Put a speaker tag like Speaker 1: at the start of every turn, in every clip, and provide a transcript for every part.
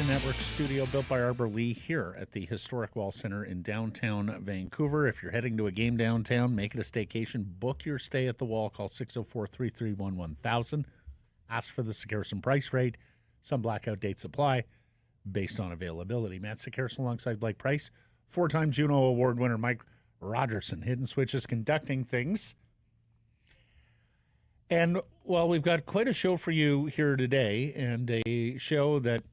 Speaker 1: Network studio built by Arbor Lee here at the Historic Wall Center in downtown Vancouver. If you're heading to a game downtown, make it a staycation. Book your stay at the Wall. Call 604-331-1000. Ask for the Sekerson price rate. Some blackout dates apply based on availability. Matt Sekerson alongside Blake Price. Four-time Juno Award winner Mike Rogerson. Hidden Switches conducting things. And, well, we've got quite a show for you here today, and a show that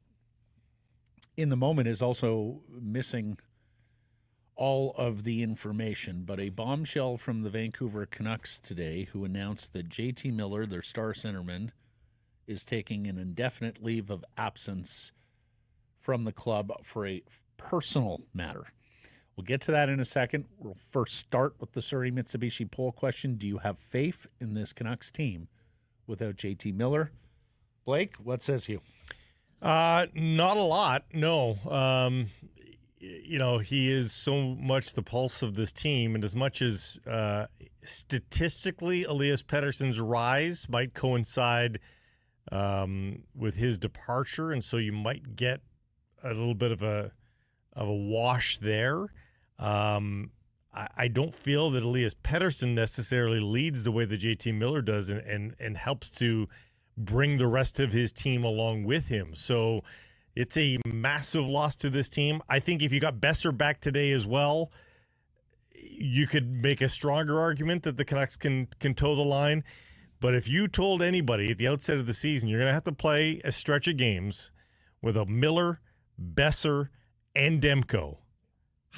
Speaker 1: in the moment is also missing all of the information, but a bombshell from the Vancouver Canucks today who announced that JT Miller, their star centerman, is taking an indefinite leave of absence from the club for a personal matter. We'll get to that in a second. We'll first start with the Surrey Mitsubishi poll question. Do you have faith in this Canucks team without JT Miller? Blake, what says you?
Speaker 2: Not a lot, no. He is so much the pulse of this team, and as much as statistically Elias Pettersson's rise might coincide with his departure, and so you might get a little bit of a wash there. I don't feel that Elias Pettersson necessarily leads the way that JT Miller does and helps to bring the rest of his team along with him. So it's a massive loss to this team. I think if you got Boeser back today as well, you could make a stronger argument that the Canucks can toe the line. But if you told anybody at the outset of the season you're going to have to play a stretch of games with a Miller, Boeser, and Demko,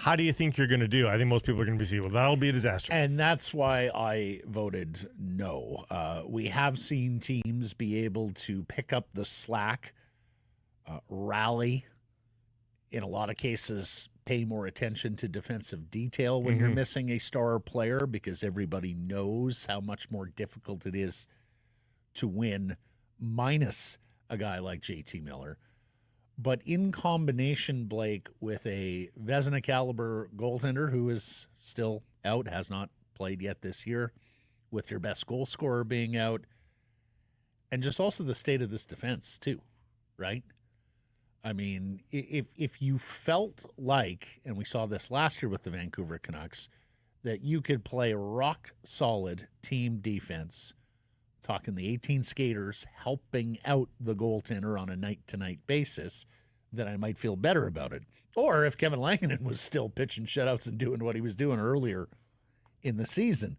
Speaker 2: how do you think you're going to do? I think most people are going to be saying, well, that'll be a disaster.
Speaker 1: And that's why I voted no. We have seen teams be able to pick up the slack, rally, in a lot of cases pay more attention to defensive detail when you're missing a star player, because everybody knows how much more difficult it is to win minus a guy like JT Miller. But in combination, Blake, with a Vezina caliber goaltender who is still out, has not played yet this year, with your best goal scorer being out, and just also the state of this defense too, right? I mean, if you felt like, and we saw this last year with the Vancouver Canucks, that you could play rock solid team defense, talking the 18 skaters helping out the goaltender on a night-to-night basis, then I might feel better about it. Or if Kevin Langanen was still pitching shutouts and doing what he was doing earlier in the season.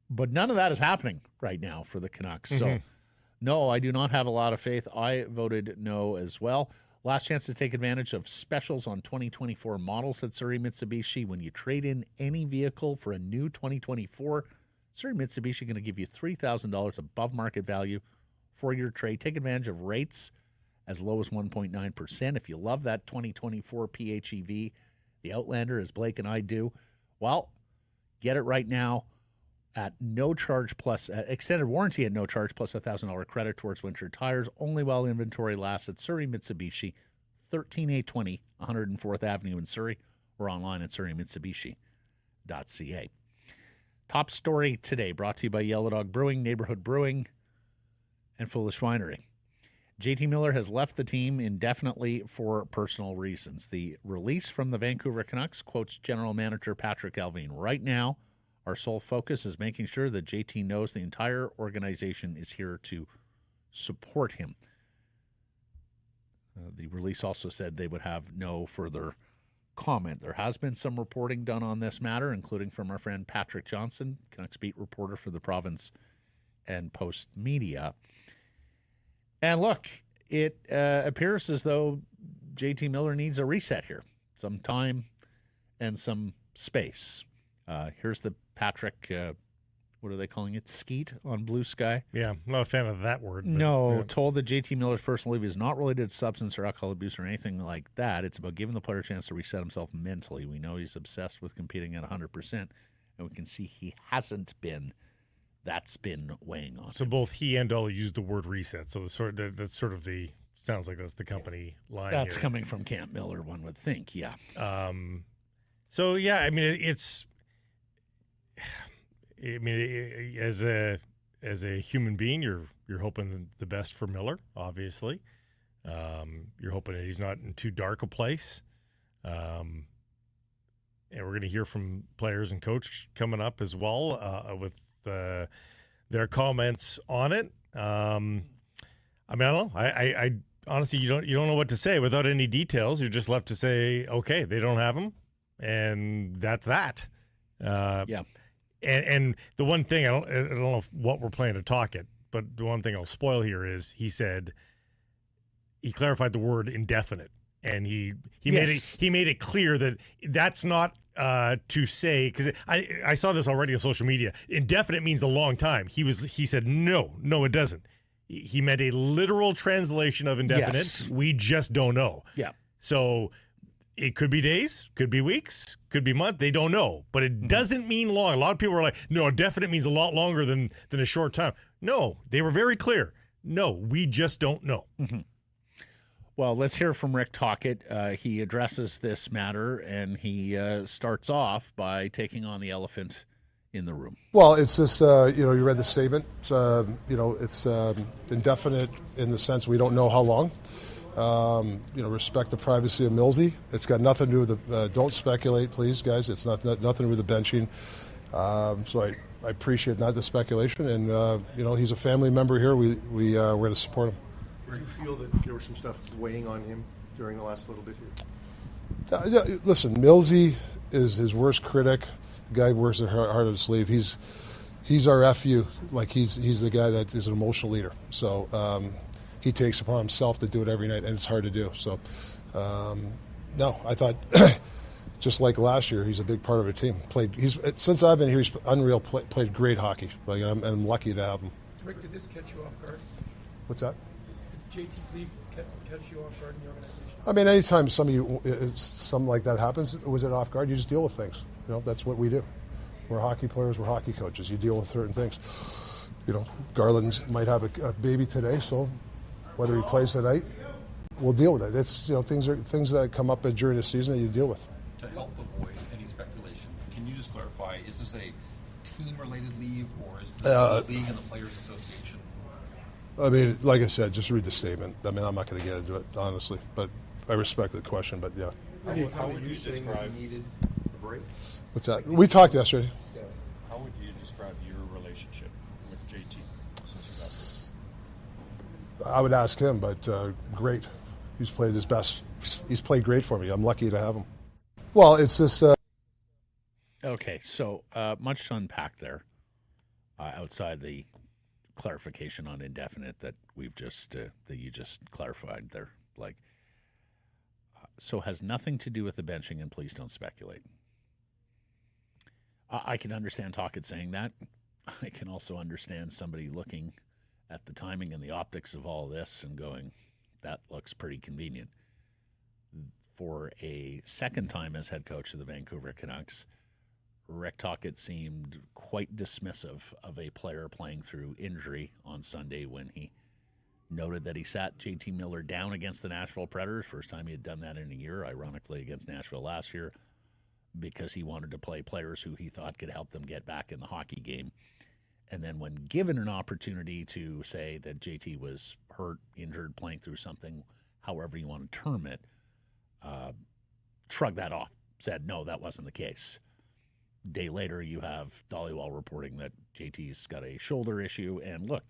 Speaker 1: But none of that is happening right now for the Canucks. So, no, I do not have a lot of faith. I voted no as well. Last chance to take advantage of specials on 2024 models at Surrey Mitsubishi. When you trade in any vehicle for a new 2024, Surrey Mitsubishi going to give you $3,000 above market value for your trade. Take advantage of rates as low as 1.9%. If you love that 2024 PHEV, the Outlander, as Blake and I do, well, get it right now at no charge plus extended warranty at no charge plus $1,000 credit towards winter tires, only while inventory lasts at Surrey Mitsubishi, 13820 104th Avenue in Surrey, or online at surreymitsubishi.ca. Top story today brought to you by Yellow Dog Brewing, Neighborhood Brewing, and Foolish Winery. JT Miller has left the team indefinitely for personal reasons. The release from the Vancouver Canucks quotes General Manager Patrick Allvin. Right now, our sole focus is making sure that JT knows the entire organization is here to support him. The release also said they would have no further comment. There has been some reporting done on this matter, including from our friend Patrick Johnson, Canucks beat reporter for the Province and Post Media. And look, it appears as though JT Miller needs a reset here, some time and some space. Here's the Patrick, what are they calling it? Skeet on Blue Sky?
Speaker 2: Yeah, I'm not a fan of that word.
Speaker 1: No, told that JT Miller's personal leave is not related to substance or alcohol abuse or anything like that. It's about giving the player a chance to reset himself mentally. We know he's obsessed with competing at 100%, and we can see he hasn't been. That's been weighing on
Speaker 2: So
Speaker 1: him.
Speaker 2: both he and Ollie used the word reset. So that's sort of the sounds like that's the company line.
Speaker 1: That's
Speaker 2: here.
Speaker 1: coming from Camp Miller, one would think. Yeah.
Speaker 2: So yeah, I mean as a human being, you're hoping the best for Miller, obviously. You're hoping that he's not in too dark a place. And we're going to hear from players and coach coming up as well with their comments on it. I mean, I don't know. I honestly, you don't know what to say without any details. You're just left to say, okay, they don't have him, and that's that.
Speaker 1: Yeah.
Speaker 2: And the one thing I don't know what we're playing to Tocchet, but the one thing I'll spoil here is he clarified the word indefinite, and he made it clear that that's not to say, because I saw this already on social media. Indefinite means a long time. He said no, it doesn't. He meant a literal translation of indefinite.
Speaker 1: Yes.
Speaker 2: We just don't know.
Speaker 1: Yeah.
Speaker 2: So it could be days, could be weeks, could be months. They don't know, but it doesn't mean long. A lot of people are like, no, indefinite means a lot longer than a short time. No, they were very clear. No, we just don't know.
Speaker 1: Mm-hmm. Well, let's hear from Rick Tocchet. He addresses this matter, and he starts off by taking on the elephant in the room.
Speaker 3: Well, it's just, you read the statement. It's indefinite in the sense we don't know how long. Respect the privacy of Millsy. It's got nothing to do with the, don't speculate, please, guys. It's nothing to do with the benching. So I appreciate not the speculation. And, he's a family member here. We're going to support him.
Speaker 4: Do you feel that there was some stuff weighing on him during the last little bit here?
Speaker 3: Listen, Millsy is his worst critic. The guy works at hard of his sleeve. He's our FU. Like he's the guy that is an emotional leader. So he takes upon himself to do it every night, and it's hard to do. So no, I thought just like last year, he's a big part of our team. Since I've been here, he's unreal. Played great hockey. Like I'm lucky to have him.
Speaker 5: Rick, did this catch you off guard?
Speaker 3: What's that?
Speaker 5: Did JT's leave catch you off guard in the organization?
Speaker 3: I mean, anytime something like that happens, was it off guard? You just deal with things. That's what we do. We're hockey players. We're hockey coaches. You deal with certain things. Garland might have a baby today, so whether he plays tonight, we'll deal with it. It's things that come up during the season that you deal with.
Speaker 6: To help avoid any speculation, can you just clarify? Is this a team-related leave, or is this the league and the Players Association?
Speaker 3: I mean, like I said, just read the statement. I mean, I'm not going to get into it, honestly, but I respect the question, but yeah.
Speaker 4: How would you describe needed a break?
Speaker 3: What's that? We talked yesterday.
Speaker 4: Yeah.
Speaker 7: How would you describe your relationship with JT since you got there?
Speaker 3: I would ask him, but great. He's played his best. He's played great for me. I'm lucky to have him. Well, it's just...
Speaker 1: Okay, so much to unpack there outside the clarification on indefinite that we've just that you just clarified there. So has nothing to do with the benching, and please don't speculate. I can understand Tocchet saying that. I can also understand somebody looking at the timing and the optics of all this and going, that looks pretty convenient. For a second time as head coach of the Vancouver Canucks, Rick Tocchet seemed quite dismissive of a player playing through injury on Sunday when he noted that he sat JT Miller down against the Nashville Predators. First time he had done that in a year, ironically against Nashville last year, because he wanted to play players who he thought could help them get back in the hockey game. And then when given an opportunity to say that JT was hurt, injured, playing through something, however you want to term it, shrugged that off, said, no, that wasn't the case. Day later, you have Dollywall reporting that JT's got a shoulder issue. And look,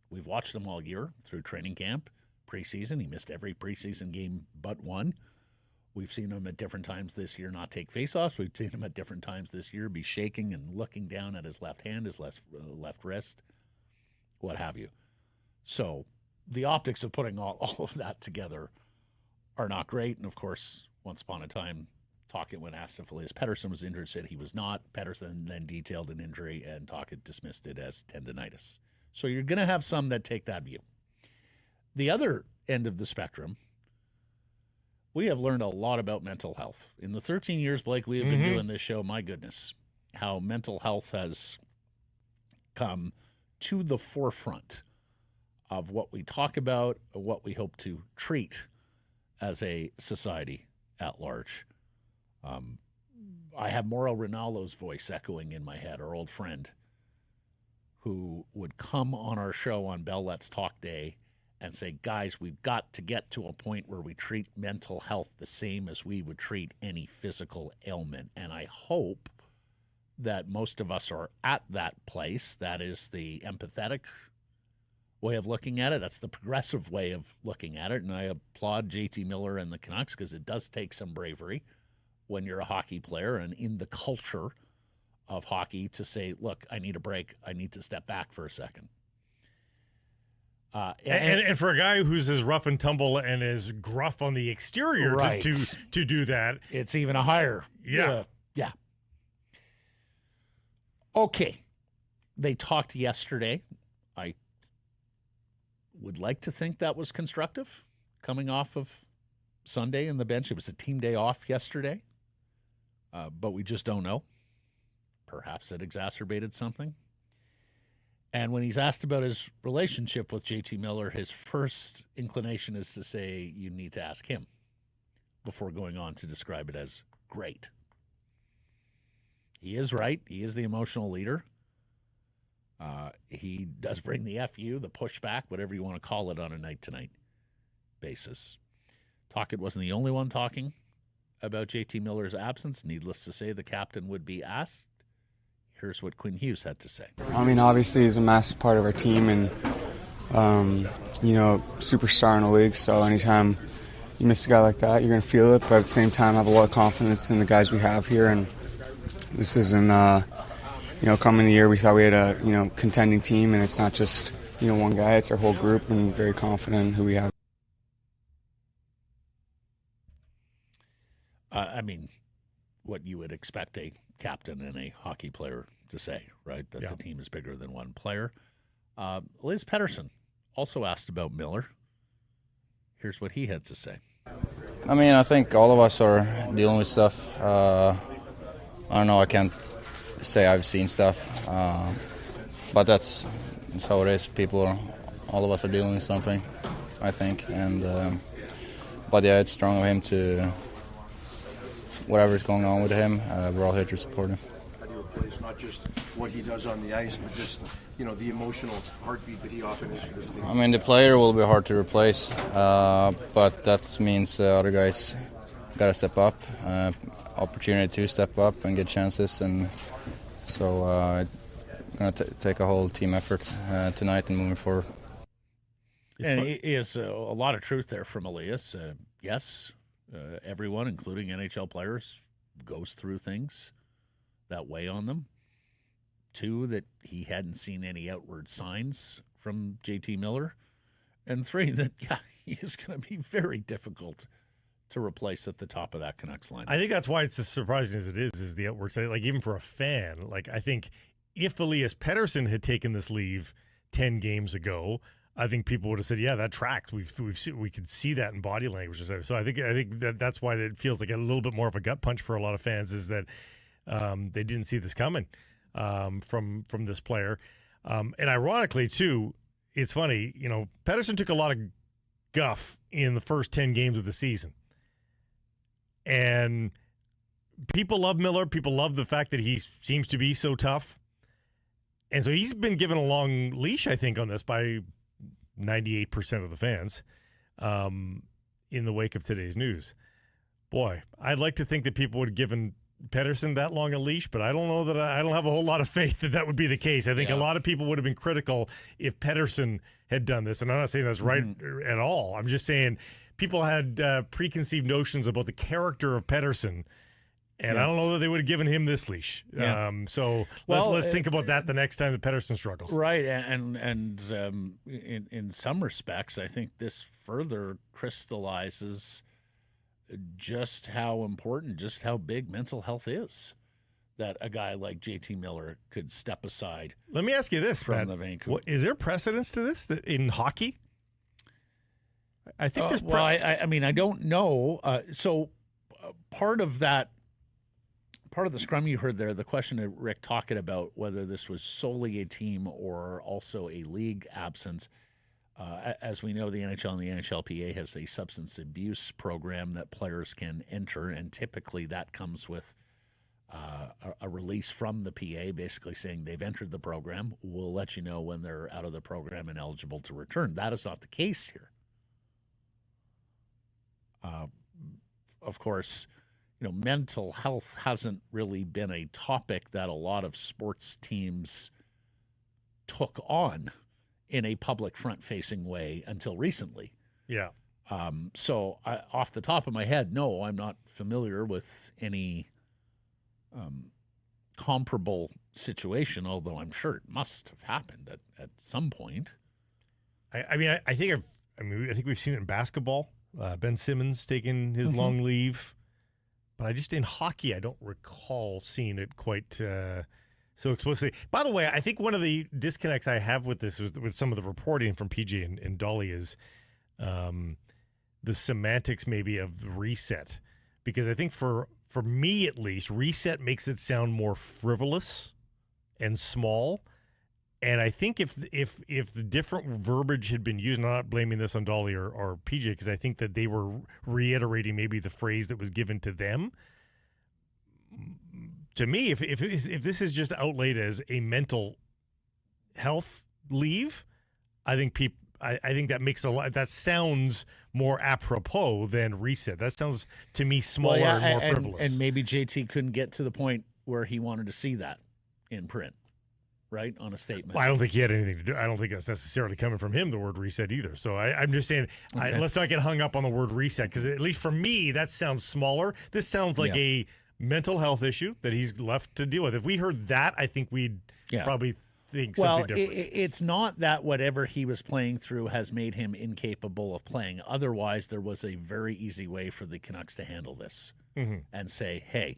Speaker 1: we've watched him all year through training camp, preseason. He missed every preseason game but one. We've seen him at different times this year not take faceoffs. We've seen him at different times this year be shaking and looking down at his left hand, his left wrist, what have you. So the optics of putting all of that together are not great. And, of course, once upon a time, Tocchet, when asked if Elias Pettersson was injured, said he was not. Pettersson then detailed an injury, and Tocchet dismissed it as tendonitis. So you're going to have some that take that view. The other end of the spectrum, we have learned a lot about mental health. In the 13 years, Blake, we have been doing this show, my goodness, how mental health has come to the forefront of what we talk about, what we hope to treat as a society at large. I have Mauro Rinaldo's voice echoing in my head, our old friend, who would come on our show on Bell Let's Talk Day and say, guys, we've got to get to a point where we treat mental health the same as we would treat any physical ailment. And I hope that most of us are at that place. That is the empathetic way of looking at it. That's the progressive way of looking at it. And I applaud JT Miller and the Canucks because it does take some bravery when you're a hockey player and in the culture of hockey to say, look, I need a break. I need to step back for a second.
Speaker 2: And for a guy who's as rough and tumble and as gruff on the exterior
Speaker 1: right.
Speaker 2: to do that,
Speaker 1: it's even a higher.
Speaker 2: Yeah.
Speaker 1: Yeah. Okay. They talked yesterday. I would like to think that was constructive coming off of Sunday in the bench. It was a team day off yesterday, but we just don't know. Perhaps it exacerbated something. And when he's asked about his relationship with JT Miller, his first inclination is to say you need to ask him before going on to describe it as great. He is right. He is the emotional leader. He does bring the FU, the pushback, whatever you want to call it, on a night-to-night basis. Tocchet wasn't the only one talking about JT Miller's absence. Needless to say, the captain would be asked. Here's what Quinn Hughes had to say.
Speaker 8: I mean, obviously he's a massive part of our team and, superstar in the league. So anytime you miss a guy like that, you're going to feel it. But at the same time, I have a lot of confidence in the guys we have here. And this isn't, coming the year, we thought we had a, contending team. And it's not just, one guy. It's our whole group, and very confident in who we have.
Speaker 1: What you would expect a captain and a hockey player to say, right? That the team is bigger than one player. Elias Pettersson also asked about Miller. Here's what he had to say.
Speaker 9: I mean, I think all of us are dealing with stuff. I don't know, I can't say I've seen stuff. But that's how it is. All of us are dealing with something, I think. And but yeah, it's strong of him to... whatever's going on with him, we're all here to support him.
Speaker 4: How do you replace not just what he does on the ice, but just the emotional heartbeat that he often is for this team?
Speaker 9: I mean, the player will be hard to replace, but that means other guys got to step up, opportunity to step up and get chances, and so it's going to take a whole team effort tonight and moving forward.
Speaker 1: And it is a lot of truth there from Elias. Yes. Everyone, including NHL players, goes through things that weigh on them. 2, that he hadn't seen any outward signs from JT Miller. And 3, that, he is going to be very difficult to replace at the top of that Canucks line.
Speaker 2: I think that's why it's as surprising as it is the outward side. Like, even for a fan, I think if Elias Pettersson had taken this leave 10 games ago, I think people would have said, "Yeah, that tracks." We could see that in body language. So I think that's why it feels like a little bit more of a gut punch for a lot of fans is that they didn't see this coming from this player. And ironically, too, it's funny. Pettersson took a lot of guff in the first 10 games of the season, and people love Miller. People love the fact that he seems to be so tough, and so he's been given a long leash, I think, on this by 98% of the fans in the wake of today's news. Boy, I'd like to think that people would have given Pettersson that long a leash, but I don't know that I don't have a whole lot of faith that would be the case. I think a lot of people would have been critical if Pettersson had done this, and I'm not saying that's right at all. I'm just saying people had preconceived notions about the character of Pettersson, and I don't know that they would have given him this leash. So let's think about that the next time that Pettersson struggles.
Speaker 1: Right, and in some respects, I think this further crystallizes just how important, just how big mental health is. That a guy like JT Miller could step aside.
Speaker 2: Let me ask you this,
Speaker 1: from
Speaker 2: Matt.
Speaker 1: the Vancouver.
Speaker 2: Is there precedence to this in hockey? I think there's.
Speaker 1: I don't know. So part of that part of the scrum you heard there, the question that Rick talking about whether this was solely a team or also a league absence. As we know, the NHL and the NHLPA has a substance abuse program that players can enter, and typically that comes with a release from the PA basically saying they've entered the program. We'll let you know when they're out of the program and eligible to return. That is not the case here. Of course, mental health hasn't really been a topic that a lot of sports teams took on in a public front-facing way until recently.
Speaker 2: Yeah.
Speaker 1: So off the top of my head, no, I'm not familiar with any comparable situation, although I'm sure it must have happened at some point.
Speaker 2: I think we've seen it in basketball. Ben Simmons taking his long leave. But I just, in hockey, I don't recall seeing it quite so explicitly. By the way, I think one of the disconnects I have with this, with some of the reporting from PJ and Dolly, is the semantics maybe of reset. Because I think for me at least, reset makes it sound more frivolous and small. And I think if the different verbiage had been used, and I'm not blaming this on Dolly or PJ, because I think that they were reiterating maybe the phrase that was given to them. To me, if this is just outlaid as a mental health leave, I think that makes that sounds more apropos than reset. That sounds to me smaller and more frivolous.
Speaker 1: And maybe JT couldn't get to the point where he wanted to see that in print. Right, on a statement.
Speaker 2: Well, I don't think he had anything to do. I don't think that's necessarily coming from him, the word reset either. So I'm just saying,
Speaker 1: okay.
Speaker 2: Let's not get hung up on the word reset, because at least for me, that sounds smaller. This sounds like a mental health issue that he's left to deal with. If we heard that, I think we'd probably think something different.
Speaker 1: It's not that whatever he was playing through has made him incapable of playing. Otherwise, there was a very easy way for the Canucks to handle this and say, hey,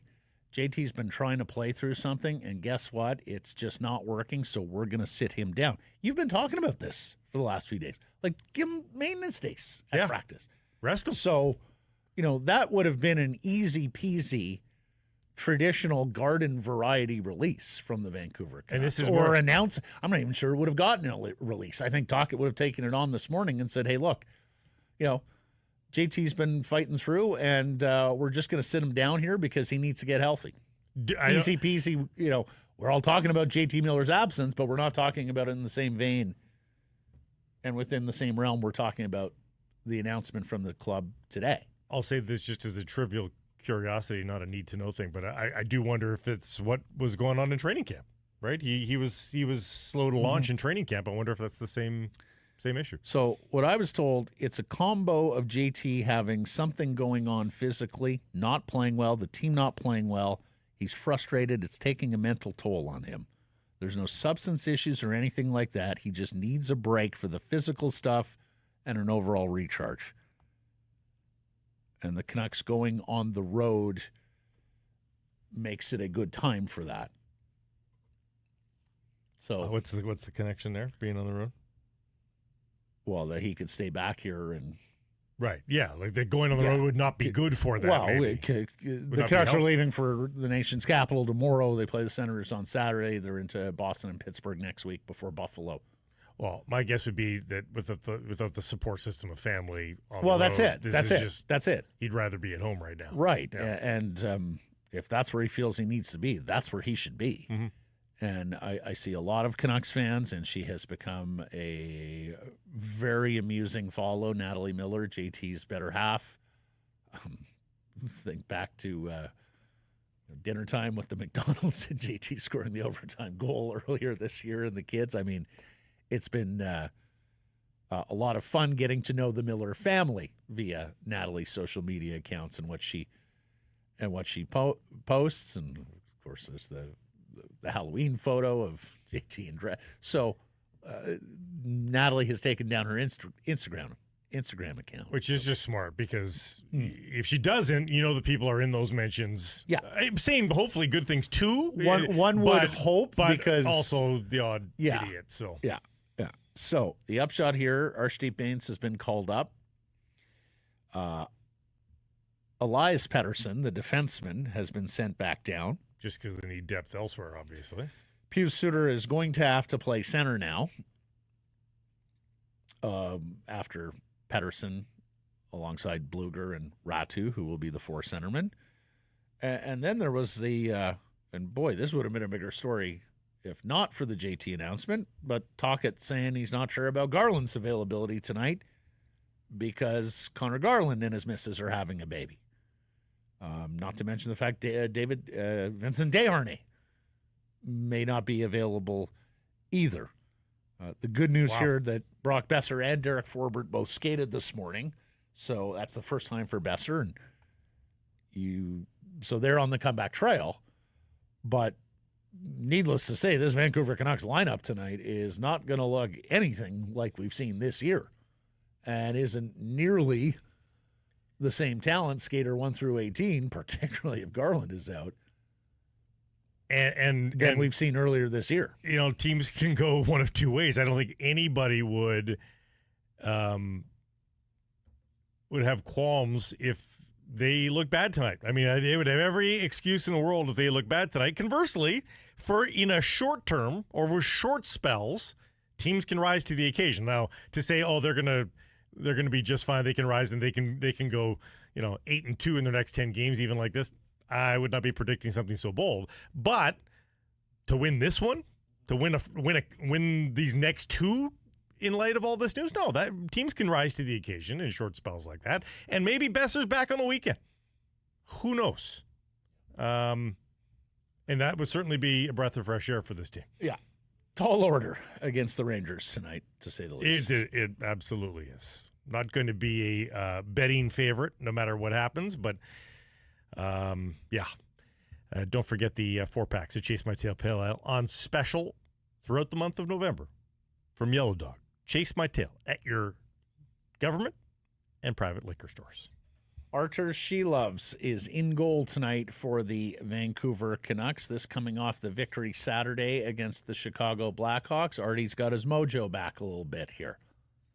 Speaker 1: JT's been trying to play through something, and guess what? It's just not working, so we're going to sit him down. You've been talking about this for the last few days. Like, give him maintenance days at practice.
Speaker 2: Rest him.
Speaker 1: So, that would have been an easy-peasy traditional garden variety release from the Vancouver Canucks.
Speaker 2: And this is
Speaker 1: I'm not even sure it would have gotten a release. I think Tocchet would have taken it on this morning and said, hey, look, JT's been fighting through, and we're just going to sit him down here because he needs to get healthy. Easy peasy. We're all talking about JT Miller's absence, but we're not talking about it in the same vein. And within the same realm, we're talking about the announcement from the club today.
Speaker 2: I'll say this just as a trivial curiosity, not a need-to-know thing, but I do wonder if it's what was going on in training camp, right? He was slow to launch in training camp. I wonder if that's the same issue.
Speaker 1: So what I was told, it's a combo of JT having something going on physically, not playing well, the team not playing well. He's frustrated. It's taking a mental toll on him. There's no substance issues or anything like that. He just needs a break for the physical stuff and an overall recharge. And the Canucks going on the road makes it a good time for that. So
Speaker 2: what's the connection there, being on the road?
Speaker 1: Well, that he could stay back here and
Speaker 2: right, yeah, like that going on the road would not be good for that.
Speaker 1: Well, the Canucks are leaving for the nation's capital tomorrow. They play the Senators on Saturday. They're into Boston and Pittsburgh next week before Buffalo.
Speaker 2: Well, my guess would be that without the support system of family on
Speaker 1: well,
Speaker 2: the
Speaker 1: that's
Speaker 2: road,
Speaker 1: it. That's it.
Speaker 2: He'd rather be at home right now.
Speaker 1: Right,
Speaker 2: yeah.
Speaker 1: And if that's where he feels he needs to be, that's where he should be.
Speaker 2: Mm-hmm.
Speaker 1: And I see a lot of Canucks fans, and she has become a very amusing follow. Natalie Miller, JT's better half. Think back to dinner time with the McDonald's and JT scoring the overtime goal earlier this year, and the kids. I mean, it's been a lot of fun getting to know the Miller family via Natalie's social media accounts and what she posts, and of course there's the Halloween photo of JT and dress. So Natalie has taken down her Instagram account,
Speaker 2: which is just smart, because if she doesn't, the people are in those mentions.
Speaker 1: Yeah,
Speaker 2: saying hopefully good things too.
Speaker 1: One would hope,
Speaker 2: but
Speaker 1: because
Speaker 2: also the odd idiot. So
Speaker 1: yeah. So the upshot here: Arshdeep Bains has been called up. Elias Pettersson, the defenseman, has been sent back down.
Speaker 2: just because they need depth elsewhere, obviously.
Speaker 1: Pius Suter is going to have to play center now after Pettersson alongside Bluger and Ratu, who will be the 4 centermen. And then there was and boy, this would have been a bigger story if not for the JT announcement, but Tocchet saying he's not sure about Garland's availability tonight because Connor Garland and his missus are having a baby. Not to mention the fact Vincent Desharnais may not be available either. The good news here that Brock Boeser and Derek Forbort both skated this morning, so that's the first time for Boeser, and so they're on the comeback trail. But needless to say, this Vancouver Canucks lineup tonight is not going to look anything like we've seen this year, and isn't nearly the same talent skater 1 through 18, particularly if Garland is out,
Speaker 2: and
Speaker 1: we've seen earlier this year.
Speaker 2: You know, teams can go one of two ways. I don't think anybody would have qualms if they look bad tonight. I mean, they would have every excuse in the world if they look bad tonight. Conversely, in a short term or with short spells, teams can rise to the occasion. Now, to say, oh, they're gonna be just fine, they can rise and they can go, 8-2 in their next 10 games, even like this, I would not be predicting something so bold. But to win this one, to win these next 2 in light of all this news, no, that teams can rise to the occasion in short spells like that. And maybe Boeser's back on the weekend. Who knows? And that would certainly be a breath of fresh air for this team.
Speaker 1: Yeah. Tall order against the Rangers tonight, to say the least.
Speaker 2: It absolutely is. Not going to be a betting favorite no matter what happens, but yeah. Don't forget the 4-packs of Chase My Tail Pale Ale on special throughout the month of November from Yellow Dog. Chase My Tail at your government and private liquor stores.
Speaker 1: Artur Sheloves is in goal tonight for the Vancouver Canucks. This coming off the victory Saturday against the Chicago Blackhawks. Artie's got his mojo back a little bit here.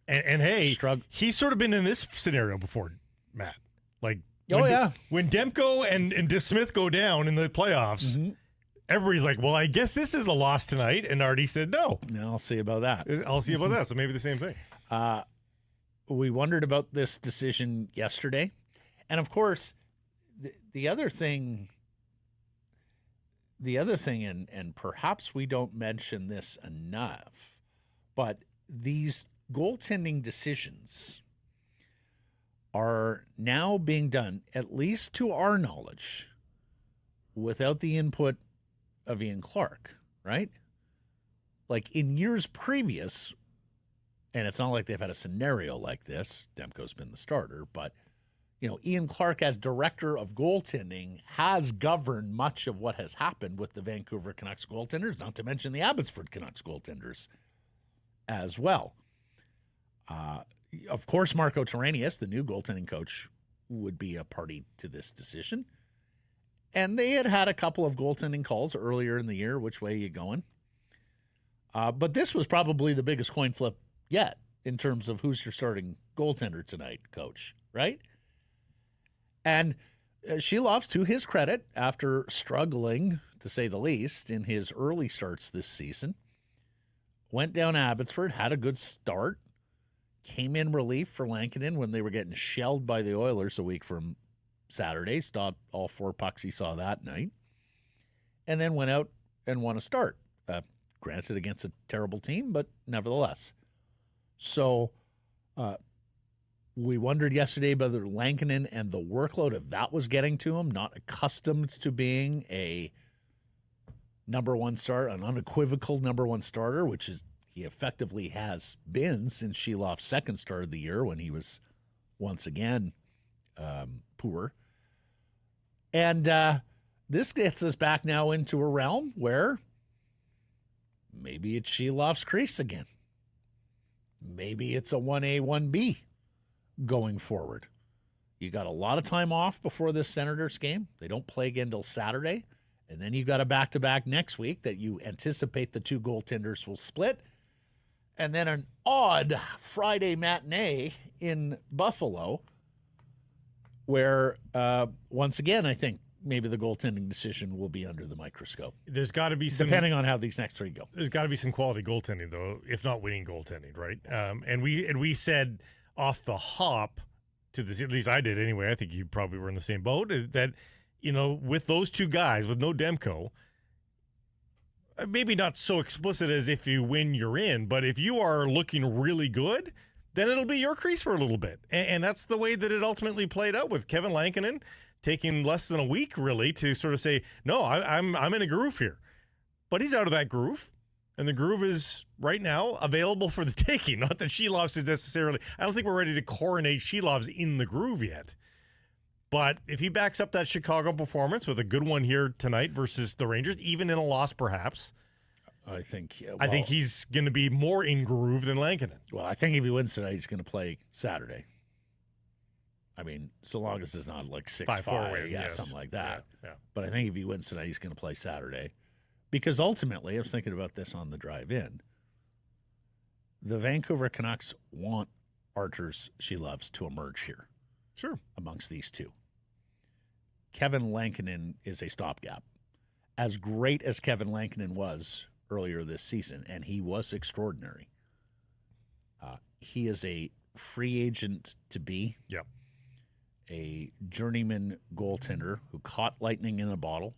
Speaker 2: And hey, he's sort of been in this scenario before, Matt. Like, when Demko and DeSmith go down in the playoffs, everybody's like, well, I guess this is a loss tonight. And Artie said no.
Speaker 1: No, I'll see about that.
Speaker 2: I'll see about that. So maybe the same thing.
Speaker 1: We wondered about this decision yesterday. And of course, the other thing, and perhaps we don't mention this enough, but these goaltending decisions are now being done, at least to our knowledge, without the input of Ian Clark, right? Like in years previous, and it's not like they've had a scenario like this, Demko's been the starter, but Ian Clark as director of goaltending has governed much of what has happened with the Vancouver Canucks goaltenders, not to mention the Abbotsford Canucks goaltenders as well. Of course, Marco Torranius, the new goaltending coach, would be a party to this decision. And they had a couple of goaltending calls earlier in the year, which way you going? But this was probably the biggest coin flip yet in terms of who's your starting goaltender tonight, coach, right? And Sheloves, to his credit, after struggling, to say the least, in his early starts this season, went down Abbotsford, had a good start, came in relief for Lankinen when they were getting shelled by the Oilers a week from Saturday, stopped all 4 pucks he saw that night, and then went out and won a start. Granted, against a terrible team, but nevertheless. So, we wondered yesterday whether Lankinen and the workload, if that was getting to him, not accustomed to being a number one starter, an unequivocal number one starter, which is he effectively has been since Sheloff's second start of the year when he was once again poor. And this gets us back now into a realm where maybe it's Sheloff's crease again. Maybe it's a 1A, 1B. Going forward. You got a lot of time off before this Senators game. They don't play again until Saturday. And then you got a back-to-back next week that you anticipate the 2 goaltenders will split. And then an odd Friday matinee in Buffalo where, once again, I think maybe the goaltending decision will be under the microscope.
Speaker 2: There's got to be some,
Speaker 1: depending on how these next three go.
Speaker 2: There's got to be some quality goaltending, though, if not winning goaltending, right? And we said off the hop to this, at least I did anyway. I think you probably were in the same boat. That with those two guys, with no Demko, maybe not so explicit as if you win, you're in. But if you are looking really good, then it'll be your crease for a little bit. And that's the way that it ultimately played out with Kevin Lankinen taking less than a week, really, to sort of say, no, I'm in a groove here. But he's out of that groove. And the groove is right now available for the taking. Not that Shelovs is necessarily, I don't think we're ready to coronate Shelovs in the groove yet. But if he backs up that Chicago performance with a good one here tonight versus the Rangers, even in a loss perhaps,
Speaker 1: I think
Speaker 2: he's going to be more in groove than Lankinen.
Speaker 1: Well, I think if he wins tonight, he's going to play Saturday. I mean, so long as it's not like 6-5,
Speaker 2: win, yes.
Speaker 1: Something like that.
Speaker 2: Yeah.
Speaker 1: But I think if he wins tonight, he's going to play Saturday. Because ultimately, I was thinking about this on the drive in, the Vancouver Canucks want Arturs Shelovs to emerge here.
Speaker 2: Sure.
Speaker 1: Amongst these two. Kevin Lankinen is a stopgap. As great as Kevin Lankinen was earlier this season, and he was extraordinary, he is a free agent to be.
Speaker 2: Yep.
Speaker 1: A journeyman goaltender who caught lightning in a bottle,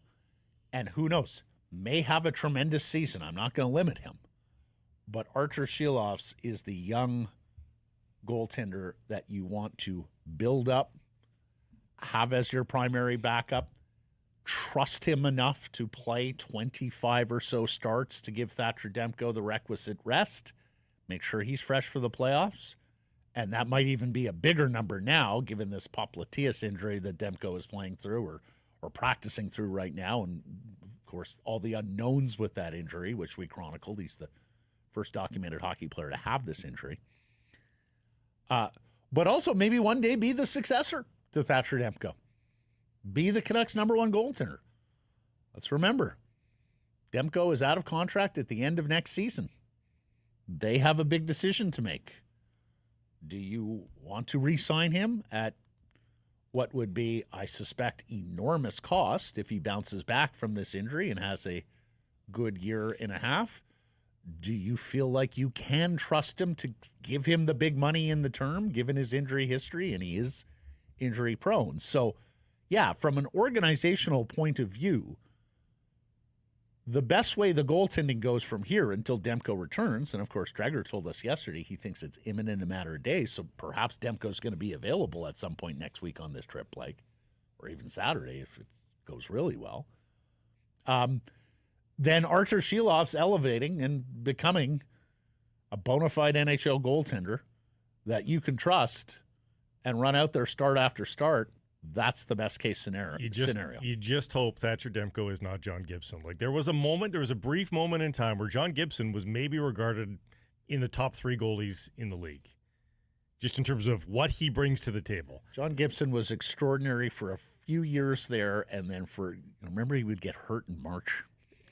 Speaker 1: and who knows, may have a tremendous season. I'm not going to limit him. But Arturs Shelovs is the young goaltender that you want to build up, have as your primary backup, trust him enough to play 25 or so starts to give Thatcher Demko the requisite rest, make sure he's fresh for the playoffs. And that might even be a bigger number now, given this Popliteus injury that Demko is playing through or practicing through right now. And, of course, all the unknowns with that injury, which we chronicled. He's the first documented hockey player to have this injury. But also maybe one day be the successor to Thatcher Demko. Be the Canucks' number one goaltender. Let's remember, Demko is out of contract at the end of next season. They have a big decision to make. Do you want to re-sign him at what would be, I suspect, enormous cost if he bounces back from this injury and has a good year and a half? Do you feel like you can trust him to give him the big money in the term, given his injury history, and he is injury prone? So, yeah, from an organizational point of view, the best way the goaltending goes from here until Demko returns, and of course Dreger told us yesterday he thinks it's imminent, a matter of days, so perhaps Demko's going to be available at some point next week on this trip, or even Saturday if it goes really well. Then Arturs Shelovs elevating and becoming a bona fide NHL goaltender that you can trust and run out there start after start. That's the best case scenario.
Speaker 2: You just hope Thatcher Demko is not John Gibson. Like there was a brief moment in time where John Gibson was maybe regarded in the top 3 goalies in the league, just in terms of what he brings to the table.
Speaker 1: John Gibson was extraordinary for a few years there, and then remember he would get hurt in March.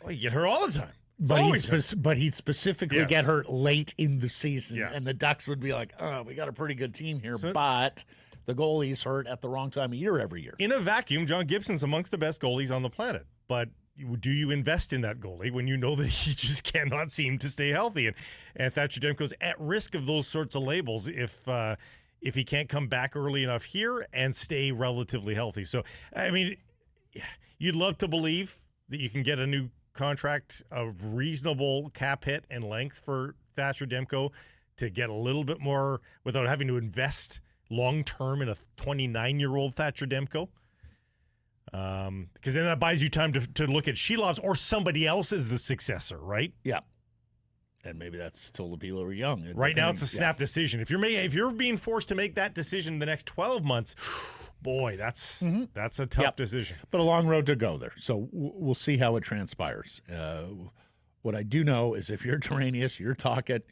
Speaker 2: Well, you get hurt all the time.
Speaker 1: But he'd specifically get hurt late in the season,
Speaker 2: Yeah.
Speaker 1: and the Ducks would be like, oh, we got a pretty good team here, but the goalie's hurt at the wrong time of year every year.
Speaker 2: In a vacuum, John Gibson's amongst the best goalies on the planet. But do you invest in that goalie when you know that he just cannot seem to stay healthy? And Thatcher Demko's at risk of those sorts of labels if he can't come back early enough here and stay relatively healthy. So, I mean, you'd love to believe that you can get a new contract, a reasonable cap hit and length for Thatcher Demko to get a little bit more without having to invest long-term in a 29-year-old Thatcher Demko. Because then that buys you time to look at Shelovs or somebody else as the successor, right?
Speaker 1: Yeah. And maybe that's Tolopilo or Young.
Speaker 2: Right now it's a snap decision. If you're being forced to make that decision in the next 12 months, boy, that's a tough decision.
Speaker 1: But a long road to go there. So we'll see how it transpires. What I do know is if you're Terranius, you're Tocchet,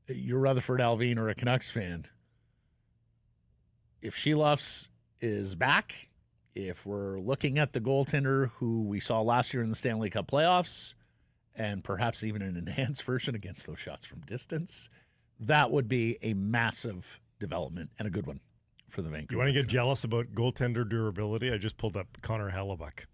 Speaker 1: you're Rutherford Alvin or a Canucks fan, if Shelovs is back, if we're looking at the goaltender who we saw last year in the Stanley Cup playoffs, and perhaps even an enhanced version against those shots from distance, that would be a massive development and a good one for the Vancouver.
Speaker 2: You want to get
Speaker 1: Canucks.
Speaker 2: jealous about goaltender durability? I just pulled up Connor Hellebuck.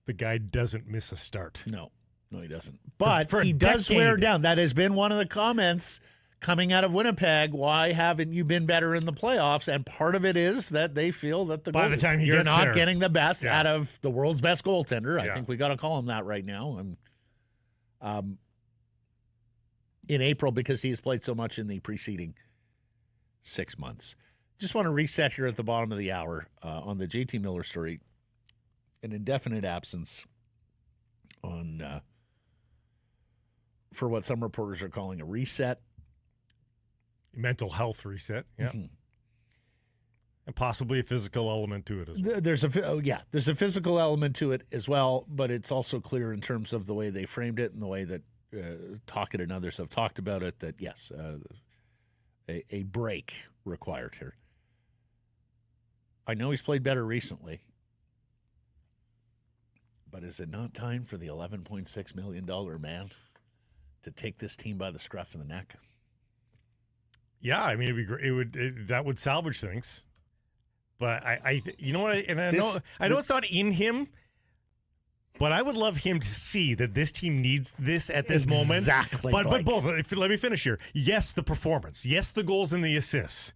Speaker 2: The guy doesn't miss a start.
Speaker 1: No, he doesn't. But
Speaker 2: for a
Speaker 1: he does
Speaker 2: decade.
Speaker 1: wear down. That has been one of the comments coming out of Winnipeg. Why haven't you been better in the playoffs? And part of it is that they feel that
Speaker 2: By the time
Speaker 1: you're
Speaker 2: gets
Speaker 1: not
Speaker 2: there.
Speaker 1: getting the best
Speaker 2: Yeah.
Speaker 1: out of the world's best goaltender. I
Speaker 2: Yeah.
Speaker 1: think we got to call him that right now. And in April, because he has played so much in the preceding 6 months. Just want to reset here at the bottom of the hour on the JT Miller story. An indefinite absence on for what some reporters are calling a reset.
Speaker 2: Mental health reset, yeah.
Speaker 1: Mm-hmm.
Speaker 2: And possibly a physical element to it as well.
Speaker 1: There's a physical element to it as well, but it's also clear in terms of the way they framed it and the way that Tocchet and others have talked about it that, yes, a break required here. I know he's played better recently, but is it not time for the $11.6 million man to take this team by the scruff of the neck?
Speaker 2: Yeah, I mean, it'd be great. That would salvage things. But you know what? I know it's not in him, but I would love him to see that this team needs this at this moment.
Speaker 1: Exactly.
Speaker 2: But both. Let me finish here. Yes, the performance. Yes, the goals and the assists.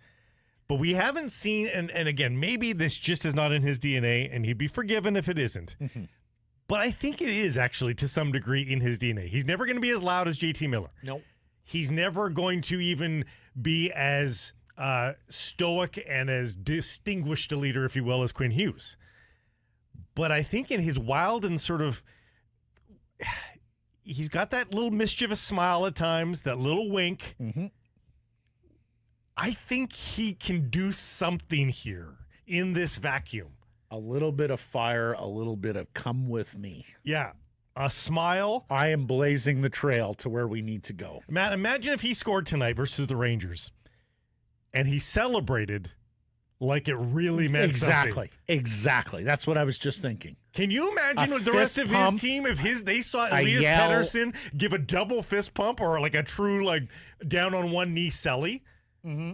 Speaker 2: But we haven't seen, and again, maybe this just is not in his DNA, and he'd be forgiven if it isn't.
Speaker 1: Mm-hmm.
Speaker 2: But I think it is actually to some degree in his DNA. He's never going to be as loud as JT Miller.
Speaker 1: Nope.
Speaker 2: He's never going to even be as stoic and as distinguished a leader, if you will, as Quinn Hughes. But I think in his wild and sort of, he's got that little mischievous smile at times, that little wink.
Speaker 1: Mm-hmm.
Speaker 2: I think he can do something here in this vacuum.
Speaker 1: A little bit of fire, a little bit of come with me.
Speaker 2: Yeah. A smile.
Speaker 1: I am blazing the trail to where we need to go.
Speaker 2: Matt, imagine if he scored tonight versus the Rangers and he celebrated like it really meant something.
Speaker 1: Exactly. That's what I was just thinking.
Speaker 2: Can you imagine with the rest of his team if they saw Elias Pettersson give a double fist pump or like a true like down on one knee celly?
Speaker 1: Mm-hmm.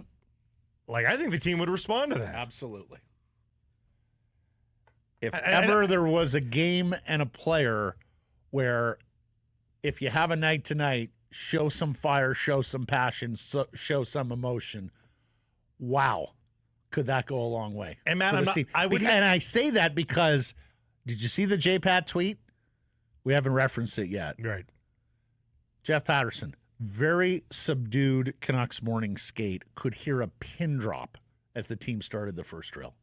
Speaker 2: Like I think the team would respond to that.
Speaker 1: Absolutely. If ever there was a game and a player where if you have a night tonight, show some fire, show some passion, show some emotion. Wow. Could that go a long way?
Speaker 2: And Matt,
Speaker 1: and I say that because did you see the JPAT tweet? We haven't referenced it yet.
Speaker 2: Right.
Speaker 1: Jeff Patterson, very subdued Canucks morning skate, could hear a pin drop as the team started the first drill.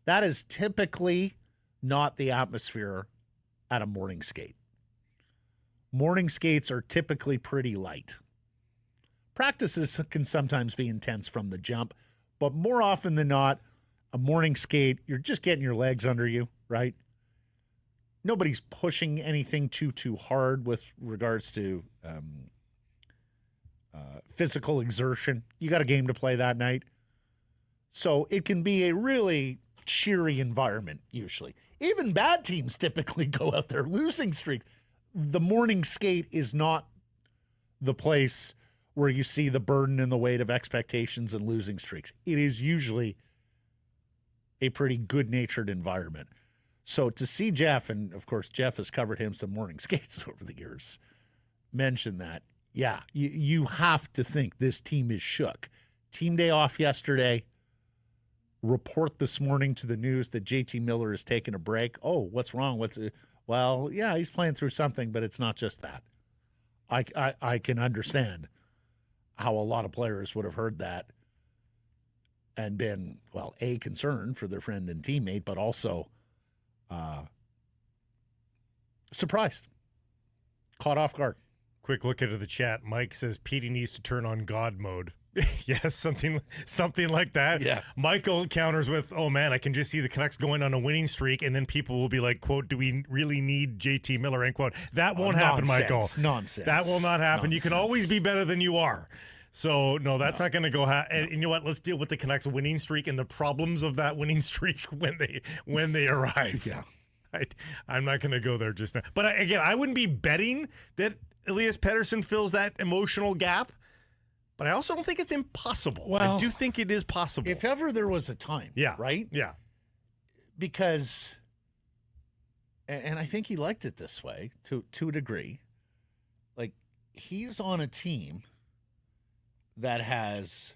Speaker 1: That is typically not the atmosphere at a morning skate. Morning skates are typically pretty light. Practices can sometimes be intense from the jump, but more often than not, a morning skate, you're just getting your legs under you, right? Nobody's pushing anything too hard with regards to physical exertion. You got a game to play that night. So it can be a really cheery environment, usually. Even bad teams typically go out there losing streak. The morning skate is not the place where you see the burden and the weight of expectations and losing streaks. It is usually a pretty good-natured environment. So to see Jeff, and of course Jeff has covered him some morning skates over the years, mention that, yeah, you have to think this team is shook. Team day off yesterday. Report this morning to the news that JT Miller is taking a break. Oh, what's wrong? Well, yeah, he's playing through something, but it's not just that. I can understand how a lot of players would have heard that and been, well, A, concerned for their friend and teammate, but also surprised, caught off guard.
Speaker 2: Quick look into the chat. Mike says Petey needs to turn on God mode. Yes, something like that.
Speaker 1: Yeah.
Speaker 2: Michael counters with, oh man, I can just see the Canucks going on a winning streak, and then people will be like, quote, do we really need JT Miller, end quote. That won't happen, Michael.
Speaker 1: Nonsense.
Speaker 2: That will not happen.
Speaker 1: Nonsense.
Speaker 2: You can always be better than you are. So, no, that's not going to go. And you know what? Let's deal with the Canucks winning streak and the problems of that winning streak when they arrive.
Speaker 1: Yeah.
Speaker 2: I'm not going to go there just now. But again, I wouldn't be betting that Elias Pettersson fills that emotional gap. but I also don't think it's impossible.
Speaker 1: Well,
Speaker 2: I do think it is possible.
Speaker 1: If ever there was a time,
Speaker 2: yeah,
Speaker 1: right?
Speaker 2: Yeah.
Speaker 1: Because, and I think he liked it this way to a degree, like he's on a team that has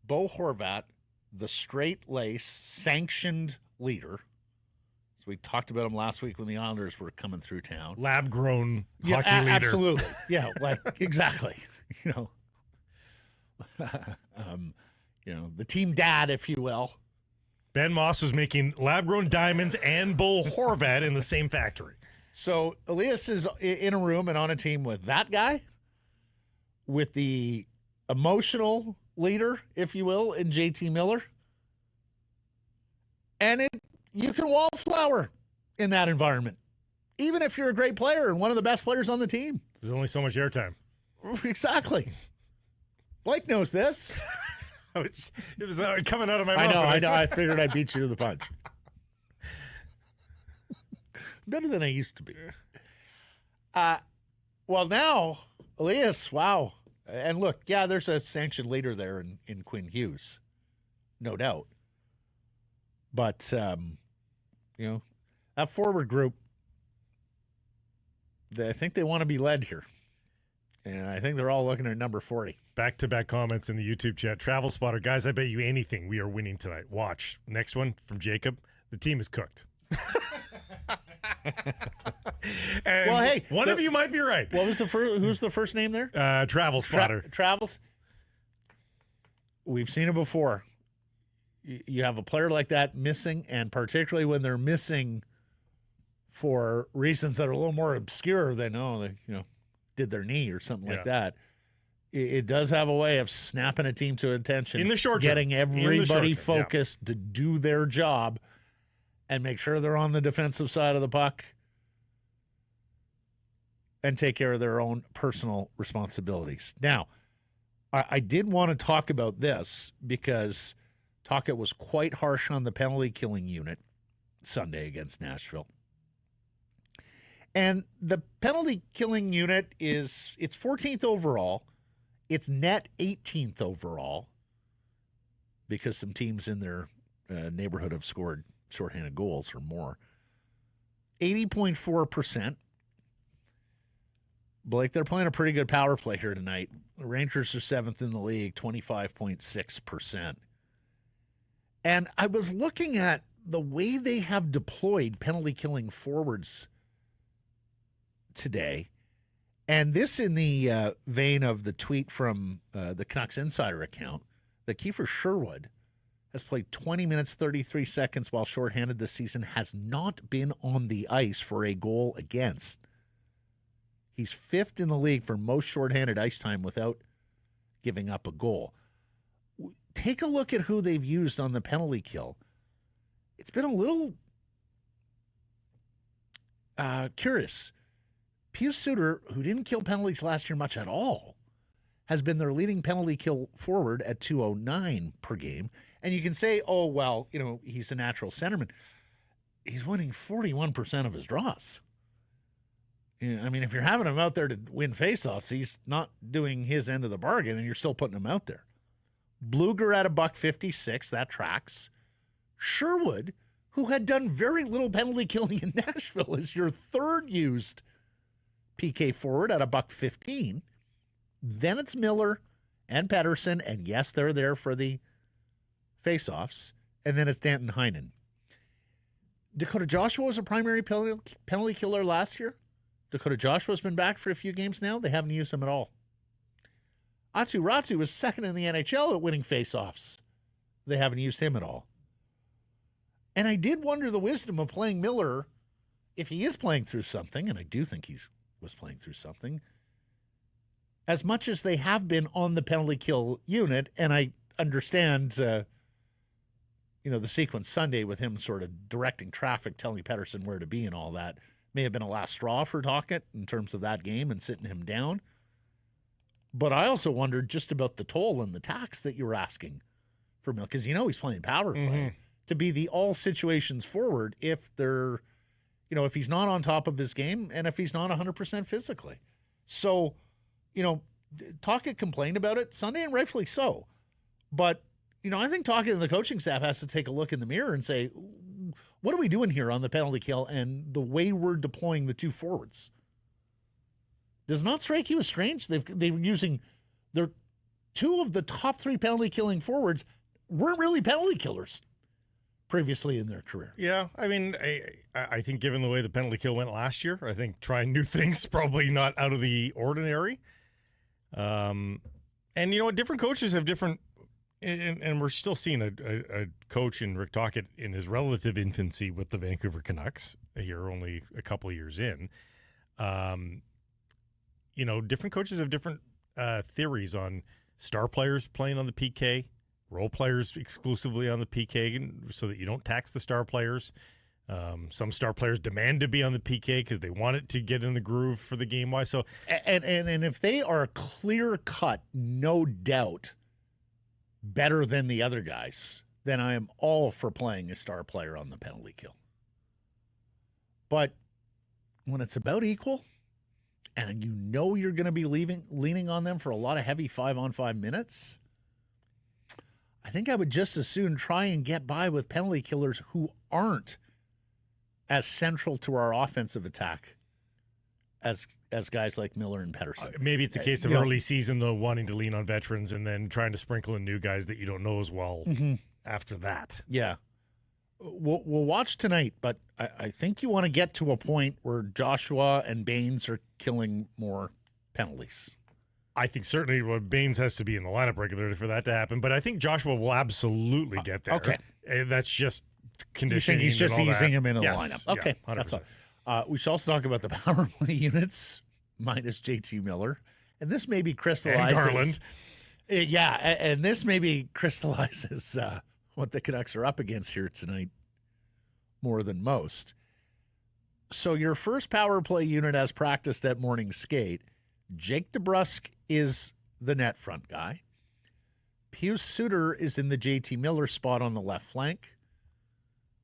Speaker 1: Bo Horvat, the straight-lace, sanctioned leader. So we talked about him last week when the Islanders were coming through town.
Speaker 2: Lab-grown hockey leader.
Speaker 1: Absolutely. Yeah, like, exactly. You know, the team dad, if you will.
Speaker 2: Ben Moss was making lab-grown diamonds and Bo Horvat in the same factory.
Speaker 1: So Elias is in a room and on a team with that guy, with the emotional leader, if you will, in JT Miller. And you can wallflower in that environment, even if you're a great player and one of the best players on the team.
Speaker 2: There's only so much airtime.
Speaker 1: Exactly. Blake knows this.
Speaker 2: It was coming out of my mouth.
Speaker 1: I know. I figured I'd beat you to the punch. Better than I used to be. Well, now, Elias, wow. And look, yeah, there's a sanctioned leader there in Quinn Hughes, no doubt. But, that forward group, I think they want to be led here. And I think they're all looking at number 40.
Speaker 2: Back-to-back comments in the YouTube chat. Travel Spotter, guys, I bet you anything we are winning tonight. Watch. Next one from Jacob. The team is cooked. And
Speaker 1: well, hey,
Speaker 2: one of you might be right.
Speaker 1: What was who's the first name there?
Speaker 2: Travel Spotter.
Speaker 1: Travels. We've seen it before. You have a player like that missing, and particularly when they're missing for reasons that are a little more obscure than they did their knee or something like that. It does have a way of snapping a team to attention
Speaker 2: in the short term.
Speaker 1: Getting everybody focused to do their job and make sure they're on the defensive side of the puck and take care of their own personal responsibilities. Now, I did want to talk about this because Tocchet was quite harsh on the penalty killing unit Sunday against Nashville. And the penalty killing unit it's 14th overall. It's net 18th overall because some teams in their neighborhood have scored shorthanded goals or more. 80.4%. Blake, they're playing a pretty good power play here tonight. The Rangers are 7th in the league, 25.6%. And I was looking at the way they have deployed penalty killing forwards today. And this in the vein of the tweet from the Canucks Insider account that Kiefer Sherwood has played 20 minutes, 33 seconds while shorthanded this season, has not been on the ice for a goal against. He's 5th in the league for most shorthanded ice time without giving up a goal. Take a look at who they've used on the penalty kill. It's been a little curious. Pius Suter, who didn't kill penalties last year much at all, has been their leading penalty kill forward at 209 per game. And you can say, oh, well, he's a natural centerman. He's winning 41% of his draws. I mean, if you're having him out there to win faceoffs, he's not doing his end of the bargain, and you're still putting him out there. Bluger at $1.56, that tracks. Sherwood, who had done very little penalty killing in Nashville, is your third used PK forward at $1.15. Then it's Miller and Pettersson, and yes, they're there for the faceoffs. And then it's Danton Heinen. Dakota Joshua was a primary penalty killer last year. Dakota Joshua's been back for a few games now. They haven't used him at all. Atu Ratu was second in the NHL at winning faceoffs. They haven't used him at all. And I did wonder the wisdom of playing Miller if he is playing through something, and I do think he was playing through something, as much as they have been on the penalty kill unit, and I understand, the sequence Sunday with him sort of directing traffic, telling Pettersson where to be and all that, may have been a last straw for Tocchet in terms of that game and sitting him down. But I also wondered just about the toll and the tax that you were asking for Miller, because he's playing power play, to be the all situations forward if they're, if he's not on top of his game and if he's not 100% physically. So, Tocchet complained about it Sunday, and rightfully so. But, I think Tocchet and the coaching staff has to take a look in the mirror and say, what are we doing here on the penalty kill and the way we're deploying the two forwards? Does not strike you as strange? They're using their two of the top 3 penalty killing forwards weren't really penalty killers previously in their career.
Speaker 2: Yeah, I mean, I think given the way the penalty kill went last year, I think trying new things probably not out of the ordinary. And different coaches have different, and we're still seeing a coach in Rick Tocchet in his relative infancy with the Vancouver Canucks here, only a couple of years in. Different coaches have different theories on star players playing on the PK, role players exclusively on the PK, so that you don't tax the star players. Some star players demand to be on the PK because they want it to get in the groove for the game wise. So,
Speaker 1: and if they are clear cut, no doubt, better than the other guys, then I am all for playing a star player on the penalty kill. But when it's about equal, and you're going to be leaning on them for a lot of heavy 5-on-5 minutes, I think I would just as soon try and get by with penalty killers who aren't as central to our offensive attack as guys like Miller and Pettersson.
Speaker 2: Maybe it's a case of early season, though, wanting to lean on veterans and then trying to sprinkle in new guys that you don't know as well after that.
Speaker 1: Yeah. We'll watch tonight, but I think you want to get to a point where Joshua and Baines are killing more penalties.
Speaker 2: I think certainly Baines has to be in the lineup regularly for that to happen, but I think Joshua will absolutely get there.
Speaker 1: Okay.
Speaker 2: That's just conditioning.
Speaker 1: You think he's just easing him into the
Speaker 2: Yes.
Speaker 1: lineup? Okay,
Speaker 2: yeah,
Speaker 1: that's all. We should also talk about the power play units minus JT Miller, and this maybe crystallizes.
Speaker 2: And Garland.
Speaker 1: And this maybe crystallizes what the Canucks are up against here tonight more than most. So your first power play unit as practiced at morning skate, Jake DeBrusk is the net front guy. Pius Suter is in the JT Miller spot on the left flank.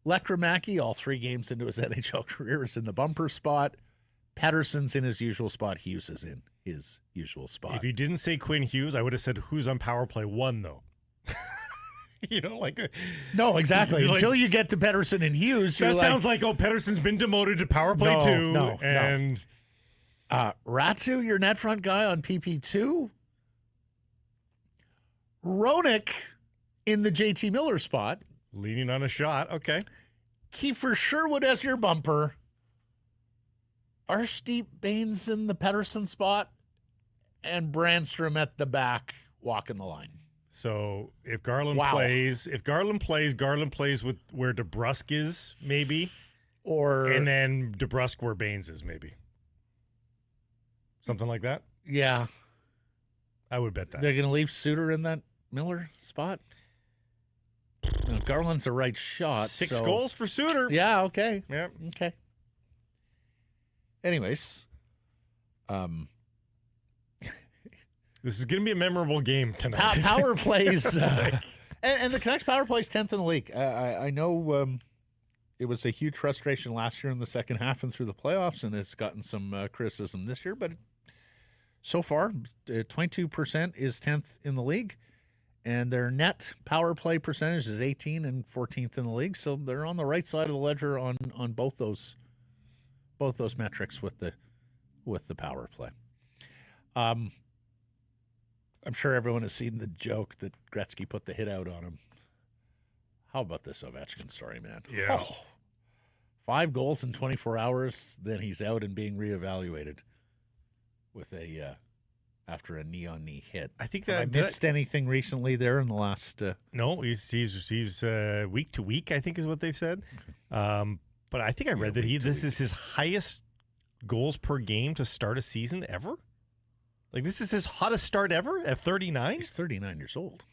Speaker 1: Lekkerimäki, all 3 games into his NHL career, is in the bumper spot. Pettersson's in his usual spot. Hughes is in his usual spot.
Speaker 2: If you didn't say Quinn Hughes, I would have said who's on power play 1, though.
Speaker 1: No, exactly. Until you get to Pettersson and Hughes,
Speaker 2: that sounds like Pettersson's been demoted to power play 2.
Speaker 1: No. Ratsu, your net front guy on PP2. Roenick in the JT Miller spot.
Speaker 2: Leaning on a shot. Okay.
Speaker 1: Kiefer Sherwood as your bumper. Arshdeep Baines in the Pettersson spot. And Brandstrom at the back, walking the line.
Speaker 2: So if Garland plays, Garland plays with where DeBrusk is, maybe. And then DeBrusk where Baines is, maybe. Something like that?
Speaker 1: Yeah.
Speaker 2: I would bet that.
Speaker 1: They're going to leave Suter in that Miller spot? Garland's a right shot.
Speaker 2: 6 goals for Suter.
Speaker 1: Yeah, okay.
Speaker 2: Yeah.
Speaker 1: Okay. Anyways.
Speaker 2: This is going to be a memorable game tonight.
Speaker 1: Power plays. And the Canucks power plays 10th in the league. I know it was a huge frustration last year in the second half and through the playoffs, and it's gotten some criticism this year. But so far, 22% is 10th in the league. And their net power play percentage is 18 and 14th in the league. So they're on the right side of the ledger on both those metrics with the power play. I'm sure everyone has seen the joke that Gretzky put the hit out on him. How about this Ovechkin story, man?
Speaker 2: Yeah.
Speaker 1: 5 goals in 24 hours, then he's out and being reevaluated with after a knee-on-kney hit.
Speaker 2: I think
Speaker 1: Have I missed anything recently there in the last?
Speaker 2: No, he's week to week, I think is what they've said. But I think I read that this is his highest goals per game to start a season ever. Like, this is his hottest start ever at 39?
Speaker 1: He's 39 years old.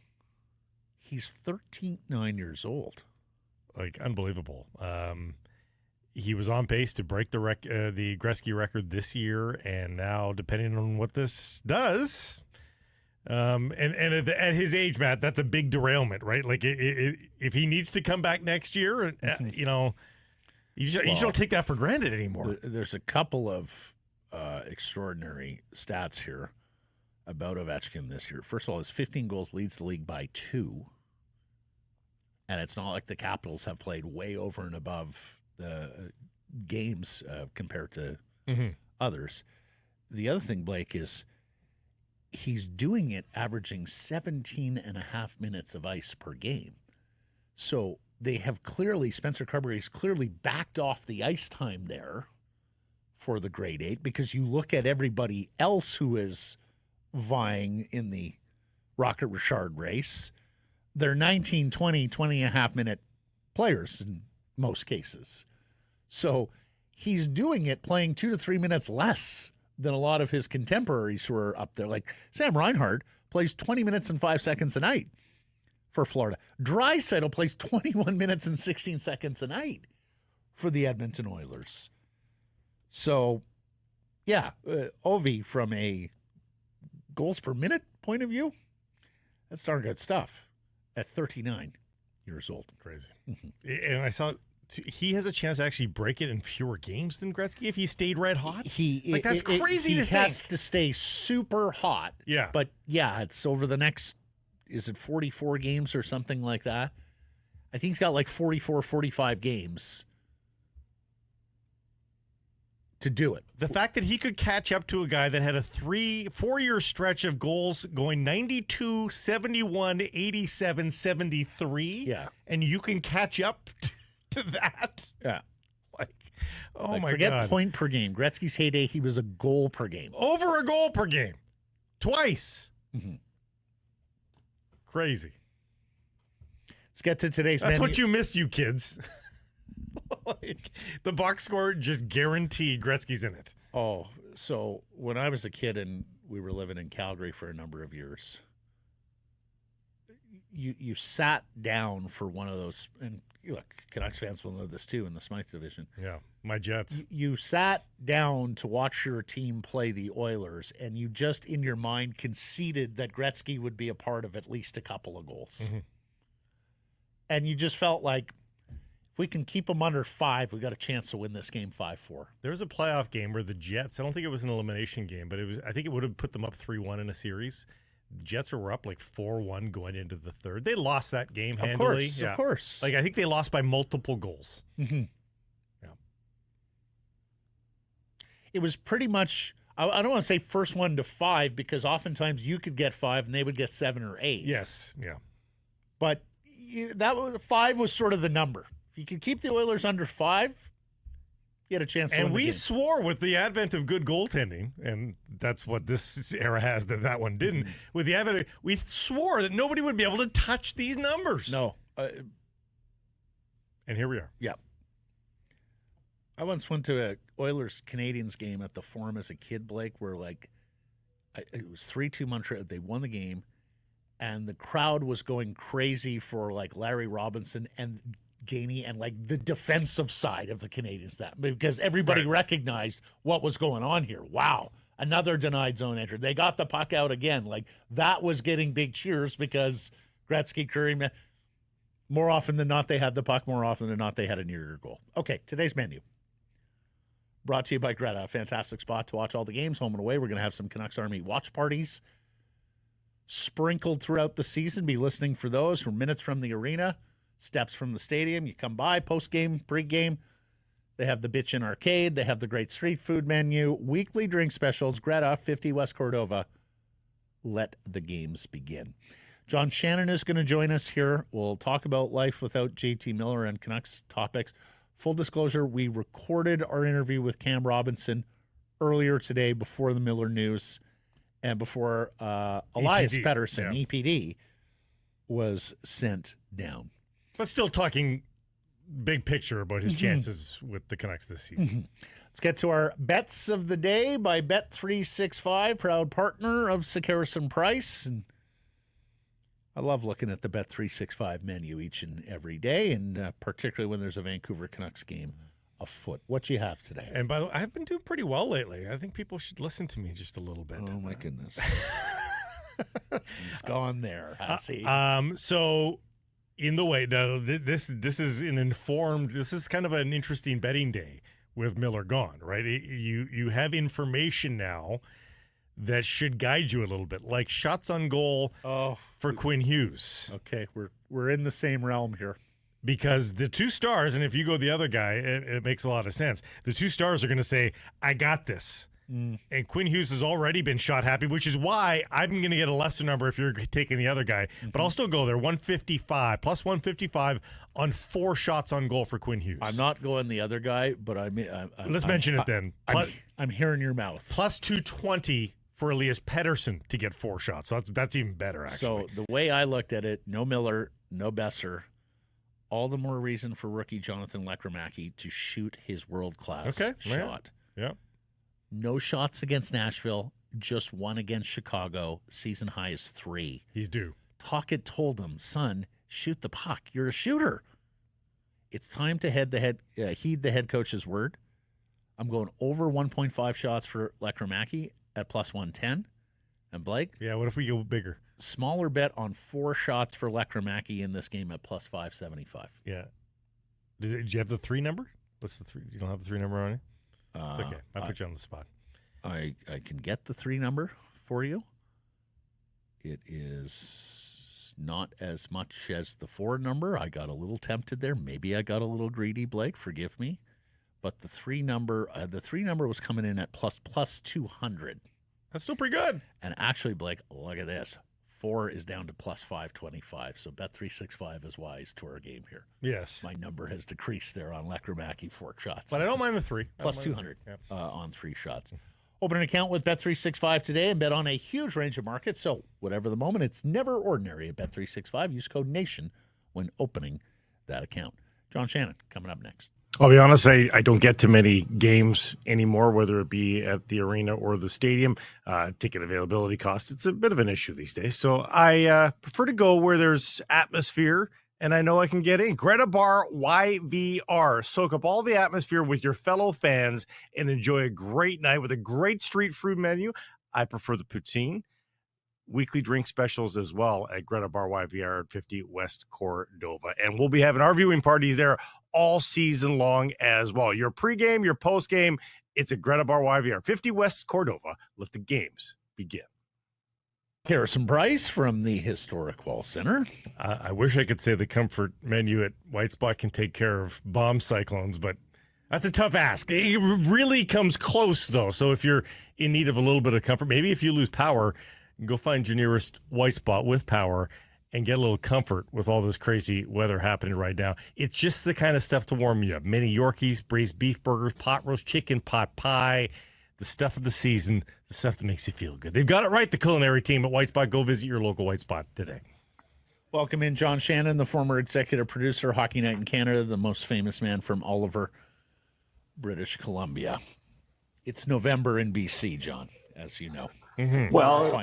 Speaker 1: He's 39 years old.
Speaker 2: Like, unbelievable. He was on pace to break the Gretzky record this year, and now, depending on what this does, and at his age, Matt, that's a big derailment, right? Like, if he needs to come back next year, you just don't take that for granted anymore.
Speaker 1: There's a couple of extraordinary stats here. about Ovechkin this year. First of all, his 15 goals leads the league by 2. And it's not like the Capitals have played way over and above the games compared to others. The other thing, Blake, is he's doing it averaging 17 and a half minutes of ice per game. So they have clearly, Spencer Carberry's clearly backed off the ice time there for the grade 8, because you look at everybody else who is vying in the Rocket Richard race, they're 19, 20 and a half minute players in most cases. So he's doing it playing 2 to 3 minutes less than a lot of his contemporaries who are up there. Like Sam Reinhart plays 20 minutes and 5 seconds a night for Florida. Draisaitl plays 21 minutes and 16 seconds a night for the Edmonton Oilers. So, yeah, Ovi, from a goals per minute point of view, that's darn good stuff at 39 years old.
Speaker 2: Crazy. And I saw he has a chance to actually break it in fewer games than Gretzky if he stayed red hot. That's crazy to think.
Speaker 1: He has to stay super hot.
Speaker 2: Yeah.
Speaker 1: But, yeah, it's over the next, is it 44 games or something like that? I think he's got like 44, 45 games to do it.
Speaker 2: The fact that he could catch up to a guy that had a 4-year stretch of goals going 92, 71, 87, 73.
Speaker 1: Yeah.
Speaker 2: And you can catch up to that.
Speaker 1: Yeah.
Speaker 2: Like, oh my God.
Speaker 1: Forget point per game. Gretzky's heyday, he was a goal per game.
Speaker 2: Over a goal per game. Twice. Crazy.
Speaker 1: Let's get to today's
Speaker 2: That's
Speaker 1: menu.
Speaker 2: what you missed, you kids. Like, the box score just guaranteed Gretzky's in it.
Speaker 1: Oh, so when I was a kid and we were living in Calgary for a number of years, you sat down for one of those, and look, Canucks fans will know this too in the Smythe division.
Speaker 2: Yeah, my Jets.
Speaker 1: You sat down to watch your team play the Oilers, and you just in your mind conceded that Gretzky would be a part of at least a couple of goals. And you just felt like, if we can keep them under 5, we got a chance to win this game 5-4.
Speaker 2: There was a playoff game where the Jets, I don't think it was an elimination game, but I think it would have put them up 3-1 in a series. The Jets were up like 4-1 going into the third. They lost that game handily.
Speaker 1: Of course.
Speaker 2: Like, I think they lost by multiple goals. Yeah.
Speaker 1: It was pretty much, I don't want to say first 1 to 5, because oftentimes you could get 5 and they would get 7 or 8.
Speaker 2: Yes, yeah.
Speaker 1: But that was 5 was sort of the number. If you could keep the Oilers under 5, you had a chance to win
Speaker 2: And
Speaker 1: the
Speaker 2: we
Speaker 1: game.
Speaker 2: swore with the advent of good goaltending, and that's what this era has that one didn't. With the advent, we swore that nobody would be able to touch these numbers.
Speaker 1: No.
Speaker 2: And here we are.
Speaker 1: Yeah. I once went to a Oilers-Canadiens game at the Forum as a kid, Blake, where it was 3-2 Montreal. They won the game, and the crowd was going crazy for like Larry Robinson and Gainey and like the defensive side of the Canadiens, that because everybody recognized what was going on here. Wow, another denied zone entry. They got the puck out again. Like, that was getting big cheers because Gretzky, Curry, more often than not, they had the puck. More often than not, they had a near goal. Okay, today's menu brought to you by Greta. A fantastic spot to watch all the games, home and away. We're going to have some Canucks Army watch parties sprinkled throughout the season. Be listening for those from minutes from the arena, steps from the stadium. You come by, post-game, pre-game. They have the Bitchin' Arcade. They have the great street food menu, weekly drink specials, Greta, 50 West Cordova. Let the games begin. John Shannon is going to join us here. We'll talk about life without JT Miller and Canucks topics. Full disclosure, we recorded our interview with Cam Robinson earlier today before the Miller news and before Elias Pettersson, EPD, was sent down.
Speaker 2: But still talking big picture about his chances with the Canucks this season.
Speaker 1: Let's get to our bets of the day by Bet365, proud partner of Sekerson Price. And I love looking at the Bet365 menu each and every day, and particularly when there's a Vancouver Canucks game afoot. What you have today?
Speaker 2: And by the way, I've been doing pretty well lately. I think people should listen to me just a little bit.
Speaker 1: Oh, my goodness. He's gone there, has he?
Speaker 2: So, in the way, now, this is kind of an interesting betting day with Miller gone, right? You have information now that should guide you a little bit, like shots on goal for Quinn Hughes.
Speaker 1: Okay, we're in the same realm here.
Speaker 2: Because the two stars, and if you go the other guy, it makes a lot of sense. The two stars are going to say, I got this. And Quinn Hughes has already been shot happy, which is why I'm going to get a lesser number if you're taking the other guy. But I'll still go there, 155, plus 155 on 4 shots on goal for Quinn Hughes.
Speaker 1: I'm not going the other guy, but
Speaker 2: Let's mention it then.
Speaker 1: I'm hearing your mouth.
Speaker 2: Plus 220 for Elias Pettersson to get 4 shots. So that's even better, actually.
Speaker 1: So the way I looked at it, no Miller, no Boeser, all the more reason for rookie Jonathan Lekkerimäki to shoot his world-class shot.
Speaker 2: Yeah.
Speaker 1: No shots against Nashville, just 1 against Chicago. Season high is 3.
Speaker 2: He's due.
Speaker 1: Tocchet told him, son, shoot the puck. You're a shooter. It's time to heed the head coach's word. I'm going over 1.5 shots for Lekkerimäki at plus 110. And Blake?
Speaker 2: Yeah, what if we go bigger?
Speaker 1: Smaller bet on 4 shots for Lekkerimäki in this game at plus 575.
Speaker 2: Yeah. Did you have the 3 number? What's the 3? You don't have the 3 number on you? It's okay. I put you on the spot.
Speaker 1: I can get the 3 number for you. It is not as much as the 4 number. I got a little tempted there. Maybe I got a little greedy, Blake. Forgive me. But the 3 number was coming in at plus 200.
Speaker 2: That's still pretty good.
Speaker 1: And actually, Blake, look at this. 4 is down to plus 525. So Bet365 is wise to our game here.
Speaker 2: Yes.
Speaker 1: My number has decreased there on Lekkerimäki 4 shots.
Speaker 2: But I don't mind the 3.
Speaker 1: Plus 200 on 3 shots. Open an account with Bet365 today and bet on a huge range of markets. So whatever the moment, it's never ordinary at Bet365. Use code NATION when opening that account. John Shannon coming up next.
Speaker 2: I'll be honest, I don't get to many games anymore, whether it be at the arena or the stadium. Ticket availability cost, it's a bit of an issue these days. So I prefer to go where there's atmosphere and I know I can get in. Greta Bar YVR. Soak up all the atmosphere with your fellow fans and enjoy a great night with a great street food menu. I prefer the poutine. Weekly drink specials as well at Greta Bar YVR at 50 West Cordova. And we'll be having our viewing parties there all season long as well. Your pregame, your postgame, it's at Greta Bar YVR, 50 West Cordova. Let the games begin.
Speaker 1: Harrison Price from the Historic Wall Center.
Speaker 2: I wish I could say the comfort menu at White Spot can take care of bomb cyclones, but that's a tough ask. It really comes close, though. So if you're in need of a little bit of comfort, maybe if you lose power, go find your nearest White Spot with power and get a little comfort with all this crazy weather happening right now. It's just the kind of stuff to warm you up. Mini Yorkies, braised beef burgers, pot roast chicken, pot pie, the stuff of the season, the stuff that makes you feel good. They've got it right, the culinary team at White Spot. Go visit your local White Spot today.
Speaker 1: Welcome in John Shannon, the former executive producer, Hockey Night in Canada, the most famous man from Oliver, British Columbia. It's November in BC, John, as you know.
Speaker 10: Mm-hmm. Well,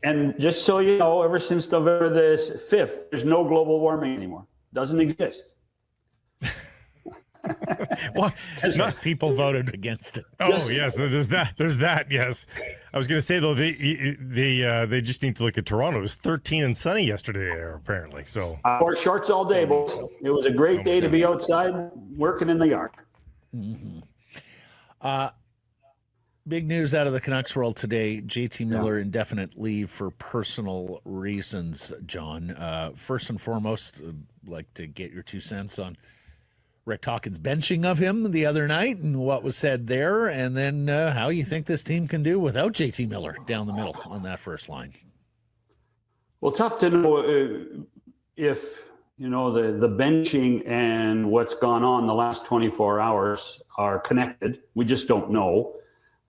Speaker 10: and just so you know, ever since November the 5th, there's no global warming anymore. Doesn't exist.
Speaker 1: Well, people voted against it.
Speaker 2: Oh, yes, there's that. Yes, I was going to say though, they just need to look at Toronto. It was 13 and sunny yesterday there, apparently. So
Speaker 10: I wore shorts all day, boys. It was a great day to be outside working in the yard.
Speaker 1: Mm-hmm. Big news out of the Canucks world today. JT Miller indefinite leave for personal reasons, John. First and foremost, I'd like to get your 2 cents on Rick Tocchet's benching of him the other night and what was said there, and then how you think this team can do without JT Miller down the middle on that first line.
Speaker 10: Well, tough to know if, you know, the benching and what's gone on the last 24 hours are connected. We just don't know.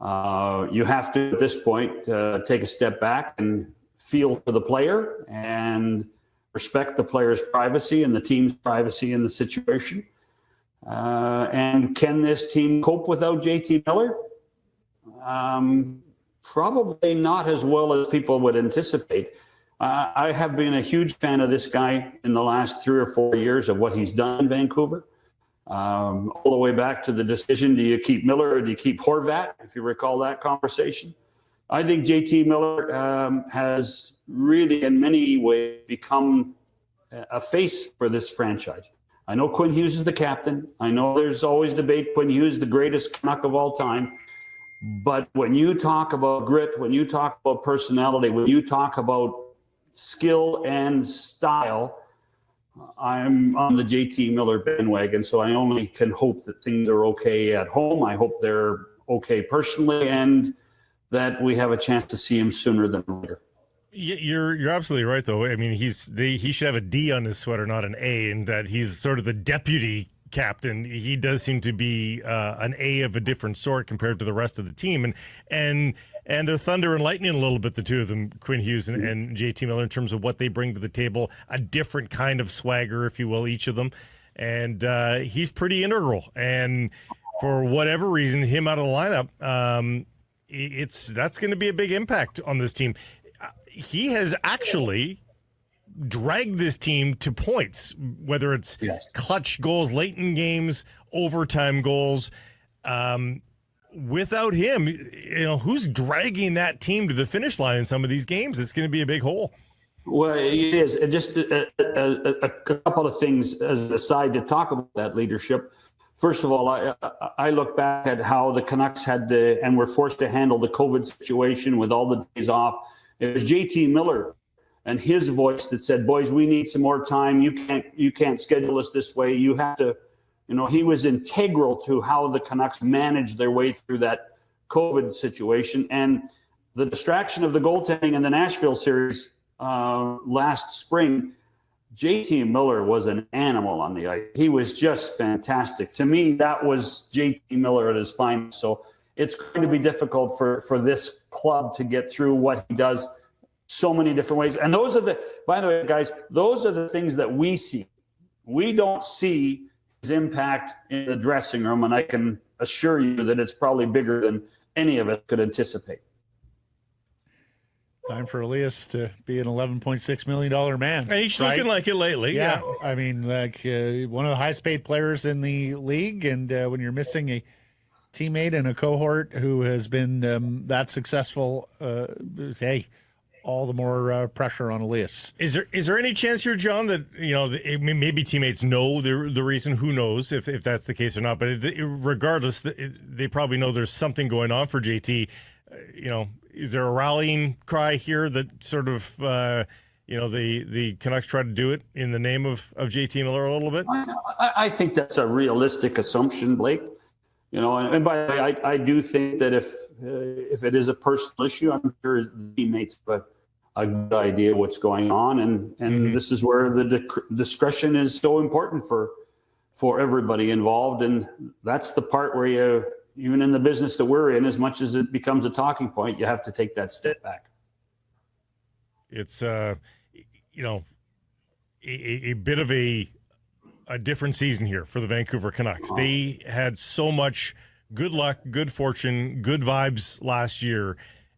Speaker 10: You have to, at this point, take a step back and feel for the player and respect the player's privacy and the team's privacy in the situation. And can this team cope without JT Miller? Probably not as well as people would anticipate. I have been a huge fan of this guy in the last 3 or 4 years of what he's done in Vancouver. All the way back to the decision, do you keep Miller or do you keep Horvat, if you recall that conversation? I think JT Miller has really in many ways become a face for this franchise. I know Quinn Hughes is the captain. I know there's always debate, Quinn Hughes, the greatest Canuck of all time. But when you talk about grit, when you talk about personality, when you talk about skill and style, I'm on the JT Miller bandwagon. So I only can hope that things are okay at home. I hope they're okay personally, and that we have a chance to see him sooner than later.
Speaker 2: You're absolutely right, though. I mean, he should have a D on his sweater, not an A, and that he's sort of the deputy captain. He does seem to be an A of a different sort compared to the rest of the team, and they're thunder and lightning a little bit, the two of them, Quinn Hughes and JT Miller, in terms of what they bring to the table, a different kind of swagger, if you will, each of them, and he's pretty integral. And for whatever reason, him out of the lineup, that's going to be a big impact on this team. He has actually dragged this team to points, whether it's clutch goals late in games, overtime goals. Without him, who's dragging that team to the finish line in some of these games? It's going to be a big hole.
Speaker 10: Well, it is. And just a couple of things as an aside to talk about that leadership. First of all, I look back at how the Canucks had to, and were forced to handle the COVID situation with all the days off. It was JT Miller and his voice that said, boys, we need some more time. You can't schedule us this way. You have to, he was integral to how the Canucks managed their way through that COVID situation. And the distraction of the goaltending in the Nashville series last spring, JT Miller was an animal on the ice. He was just fantastic. To me, that was JT Miller at his finest. So it's going to be difficult for this club to get through what he does so many different ways. And those are by the way, guys, those are the things that we see. We don't see his impact in the dressing room, and I can assure you that it's probably bigger than any of us could anticipate.
Speaker 1: Time for Elias to be an $11.6 million man.
Speaker 2: And he's looking like it lately.
Speaker 1: Yeah. I mean, one of the highest paid players in the league. And when you're missing a teammate and a cohort who has been that successful, hey, all the more pressure on Elias.
Speaker 2: Is there any chance here, John, that maybe teammates know the reason? Who knows if that's the case or not? But regardless, they probably know there's something going on for JT. Is there a rallying cry here that sort of the Canucks try to do it in the name of JT Miller a little bit?
Speaker 10: I think that's a realistic assumption, Blake. And by the way, I do think that if it is a personal issue, I'm sure his teammates have a good idea what's going on, and this is where the discretion is so important for everybody involved, and that's the part where even in the business that we're in, as much as it becomes a talking point, you have to take that step back.
Speaker 2: It's a bit of a different season here for the Vancouver Canucks. They had so much good luck, good fortune, good vibes last year.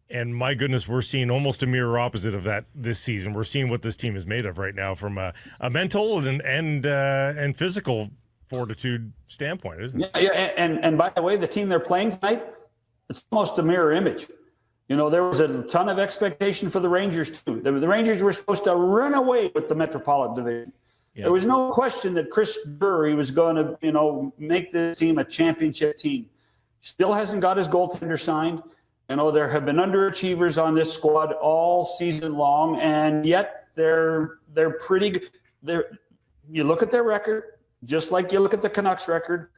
Speaker 2: And my goodness, we're seeing almost a mirror opposite of that this season. We're seeing what this team is made of right now from a mental and physical fortitude standpoint, isn't it?
Speaker 10: Yeah, and by the way, the team they're playing tonight, it's almost a mirror image. There was a ton of expectation for the Rangers too. The Rangers were supposed to run away with the Metropolitan Division. Yep. There was no question that Chris Drury was going to, make this team a championship team. Still hasn't got his goaltender signed. There have been underachievers on this squad all season long, and yet they're pretty good. You look at their record, just like you look at the Canucks record,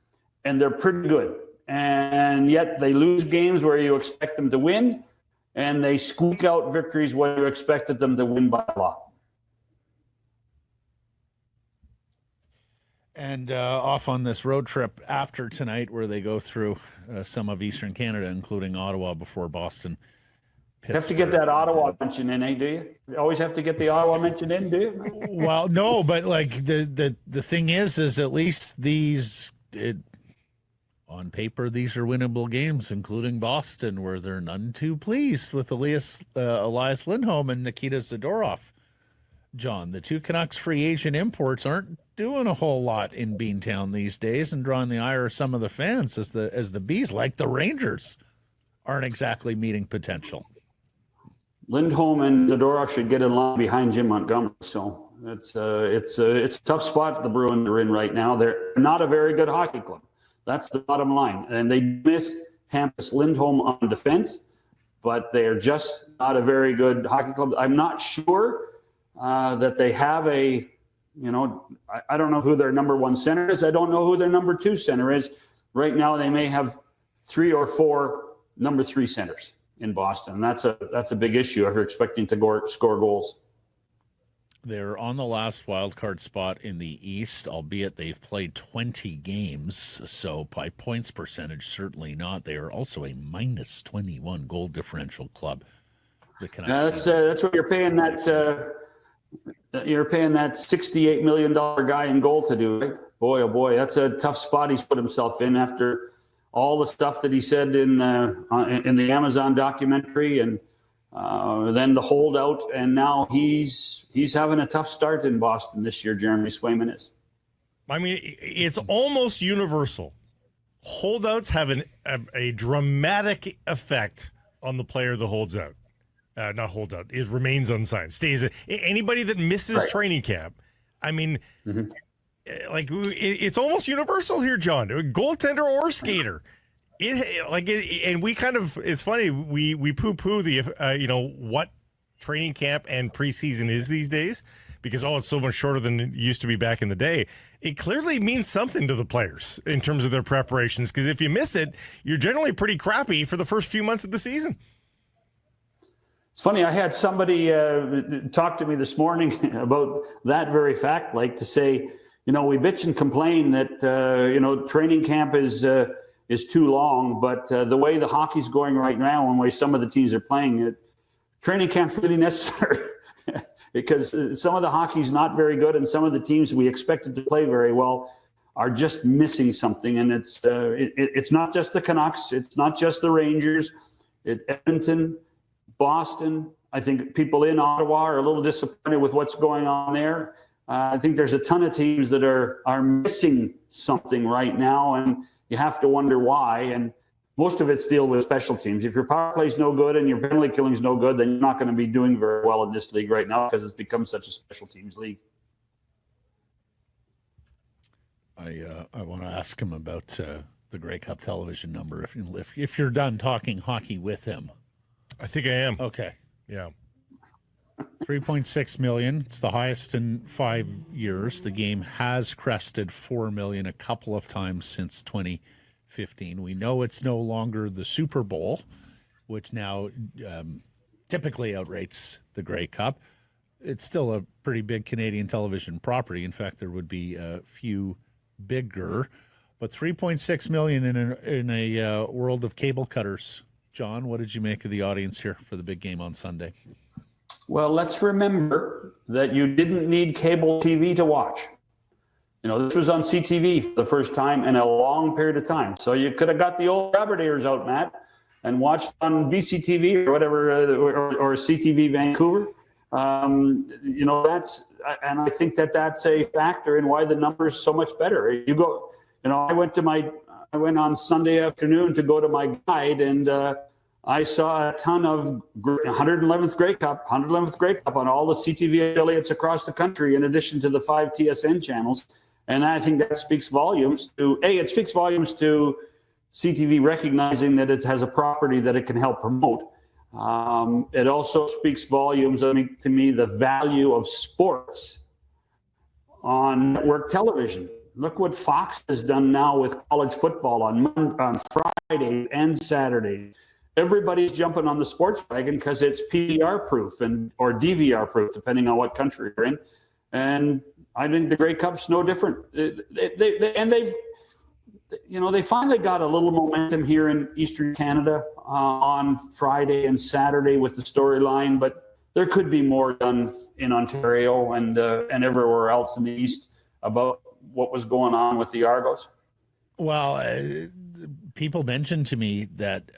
Speaker 10: and they're pretty good. And yet they lose games where you expect them to win, and they squeak out victories where you expected them to win by a lot.
Speaker 1: And off on this road trip after tonight, where they go through some of Eastern Canada, including Ottawa, before Boston.
Speaker 10: You have to get that Ottawa mention in, do you? You always have to get the Ottawa mention in, do you?
Speaker 1: Well, no, but the thing is at least on paper, these are winnable games, including Boston, where they're none too pleased with Elias Lindholm and Nikita Zadorov. John, the two Canucks free agent imports aren't doing a whole lot in Beantown these days, and drawing the ire of some of the fans as the Bees, like the Rangers, aren't exactly meeting potential.
Speaker 10: Lindholm and Zadorov should get in line behind Jim Montgomery. So it's a tough spot the Bruins are in right now. They're not a very good hockey club. That's the bottom line, and they miss Hampus Lindholm on defense, but they're just not a very good hockey club. I'm not sure that they have I don't know who their number one center is. I don't know who their number two center is. Right now, they may have 3 or 4 number 3 centers in Boston. And that's a big issue if you're expecting to score goals.
Speaker 1: They're on the last wild card spot in the East, albeit they've played 20 games. So by points percentage, certainly not. They are also a minus 21 goal differential club. The Canucks.
Speaker 10: That's what you're paying that. You're paying that $68 million guy in goal to do, right? Boy, oh boy, that's a tough spot he's put himself in after all the stuff that he said in the Amazon documentary, and then the holdout, and now he's having a tough start in Boston this year. Jeremy Swayman is. I
Speaker 2: mean, it's almost universal. Holdouts have a dramatic effect on the player that holds out. Not holds out, it remains unsigned. Stays. Anybody that misses training camp, I mean, like it's almost universal here, John. Goaltender or skater. And we kind of, it's funny, we poo-poo the what training camp and preseason is these days because it's so much shorter than it used to be back in the day. It clearly means something to the players in terms of their preparations, because if you miss it, you're generally pretty crappy for the first few months of the season.
Speaker 10: It's funny, I had somebody talk to me this morning about that very fact, like to say, we bitch and complain that, training camp is too long, but the way the hockey's going right now and the way some of the teams are playing, training camp's really necessary because some of the hockey's not very good and some of the teams we expected to play very well are just missing something. And it's not just the Canucks, it's not just the Rangers, Edmonton, Boston. I think people in Ottawa are a little disappointed with what's going on there. I think there's a ton of teams that are missing something right now, and you have to wonder why. And most of it's deal with special teams. If your power play's no good and your penalty killing's no good, then you're not going to be doing very well in this league right now because it's become such a special teams league.
Speaker 1: I want to ask him about the Grey Cup television number. If you're done talking hockey with him.
Speaker 2: I think I am.
Speaker 1: Okay.
Speaker 2: Yeah.
Speaker 1: 3.6 million. It's the highest in 5 years. The game has crested 4 million a couple of times since 2015. We know it's no longer the Super Bowl, which now typically outrates the Grey Cup. It's still a pretty big Canadian television property. In fact, there would be a few bigger, but 3.6 million in a world of cable cutters. John, what did you make of the audience here for the big game on Sunday?
Speaker 10: Well, let's remember that you didn't need cable TV to watch. This was on CTV for the first time in a long period of time. So you could have got the old rabbit ears out, Matt, and watched on BCTV or whatever, or CTV Vancouver. And I think that's a factor in why the number is so much better. You go, I went on Sunday afternoon to go to my guide, and I saw a ton of 111th Grey Cup on all the CTV affiliates across the country, in addition to the 5 TSN channels. And I think that speaks volumes to CTV recognizing that it has a property that it can help promote. It also speaks volumes, to me, the value of sports on network television. Look what Fox has done now with college football on Friday and Saturday. Everybody's jumping on the sports wagon because it's PDR proof or DVR proof, depending on what country you're in. And I think the Grey Cup's no different. They finally got a little momentum here in Eastern Canada on Friday and Saturday with the storyline, but there could be more done in Ontario and everywhere else in the East about what was going on with the Argos.
Speaker 1: Well, people mentioned to me that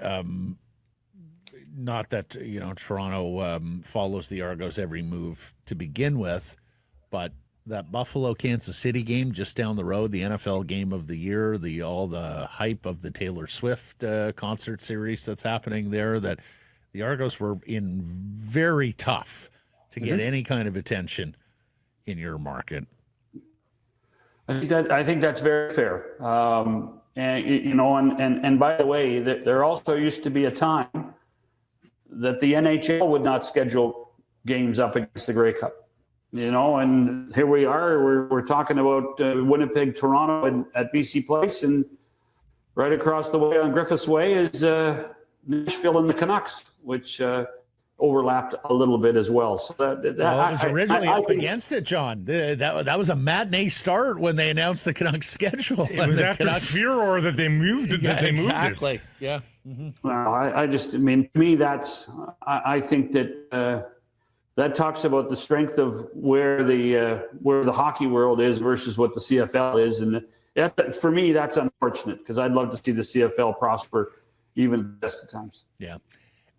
Speaker 1: not that Toronto follows the Argos every move to begin with, but that Buffalo Kansas City game just down the road, the NFL game of the year, all the hype of the Taylor Swift concert series that's happening there, that the Argos were in very tough to get any kind of attention in your market.
Speaker 10: I think that's very fair. And, you know, and by the way, there also used to be a time that the NHL would not schedule games up against the Grey Cup, you know, and here we are, we're talking about Winnipeg, Toronto at BC Place, and right across the way on Griffiths Way is Nashville and the Canucks, which overlapped a little bit as well. So
Speaker 1: it was originally up against it, John. That was a matinee start when they announced the Canucks schedule.
Speaker 2: It was after furor that they moved it.
Speaker 1: Exactly. Yeah.
Speaker 10: Mm-hmm. Well, I mean, to me, I think that that talks about the strength of where the hockey world is versus what the CFL is, and for me, that's unfortunate because I'd love to see the CFL prosper even at the best of times.
Speaker 1: Yeah.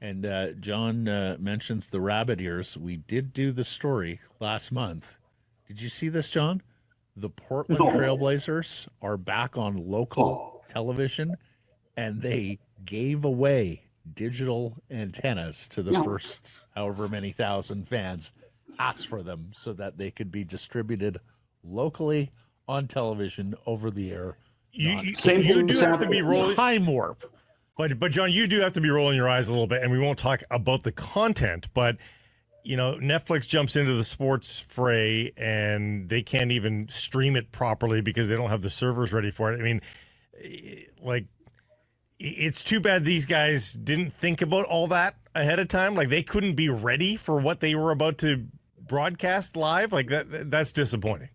Speaker 1: And John mentions the rabbit ears. We did do the story last month. Did you see this, John? The Portland Trailblazers are back on local television, and they gave away digital antennas to the first however many thousand fans asked for them so that they could be distributed locally on television over the air.
Speaker 2: You do have to be rolling
Speaker 1: time warp.
Speaker 2: But John, you do have to be rolling your eyes a little bit, and we won't talk about the content, but you know, Netflix jumps into the sports fray and they can't even stream it properly because they don't have the servers ready for it. I mean, like, it's too bad these guys didn't think about all that ahead of time. Like, they couldn't be ready for what they were about to broadcast live. Like, that's disappointing.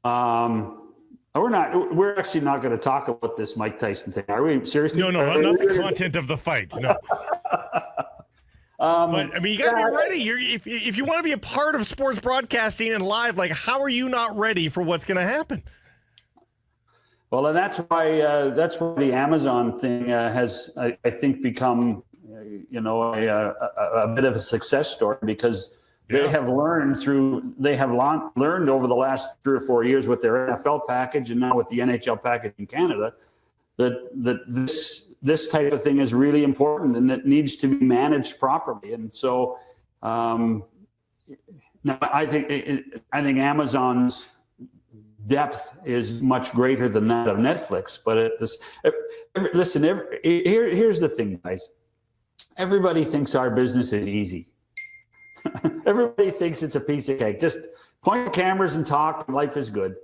Speaker 10: We're actually not going to talk about this Mike Tyson thing. Are we? Seriously?
Speaker 2: No, not the content of the fight. No. But I mean, you got to be ready. If you want to be a part of sports broadcasting and live, like, how are you not ready for what's going to happen?
Speaker 10: Well, and that's why the Amazon thing has, I think, become, a bit of a success story because they have learned over the last 3 or 4 years with their NFL package and now with the NHL package in Canada that this type of thing is really important and it needs to be managed properly. And so now I think Amazon's depth is much greater than that of Netflix. But here's the thing, guys. Everybody thinks our business is easy. Everybody thinks it's a piece of cake. Just point the cameras and talk, and life is good.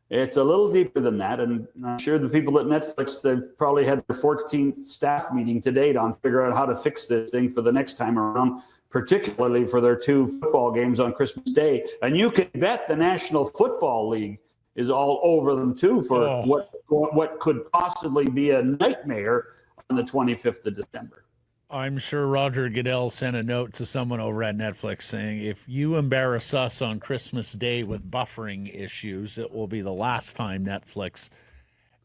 Speaker 10: It's a little deeper than that. And I'm sure the people at Netflix, they've probably had their 14th staff meeting to date on figuring out how to fix this thing for the next time around, particularly for their 2 football games on Christmas Day. And you can bet the National Football League is all over them too for what could possibly be a nightmare on the 25th of December.
Speaker 1: I'm sure Roger Goodell sent a note to someone over at Netflix saying, if you embarrass us on Christmas Day with buffering issues, it will be the last time Netflix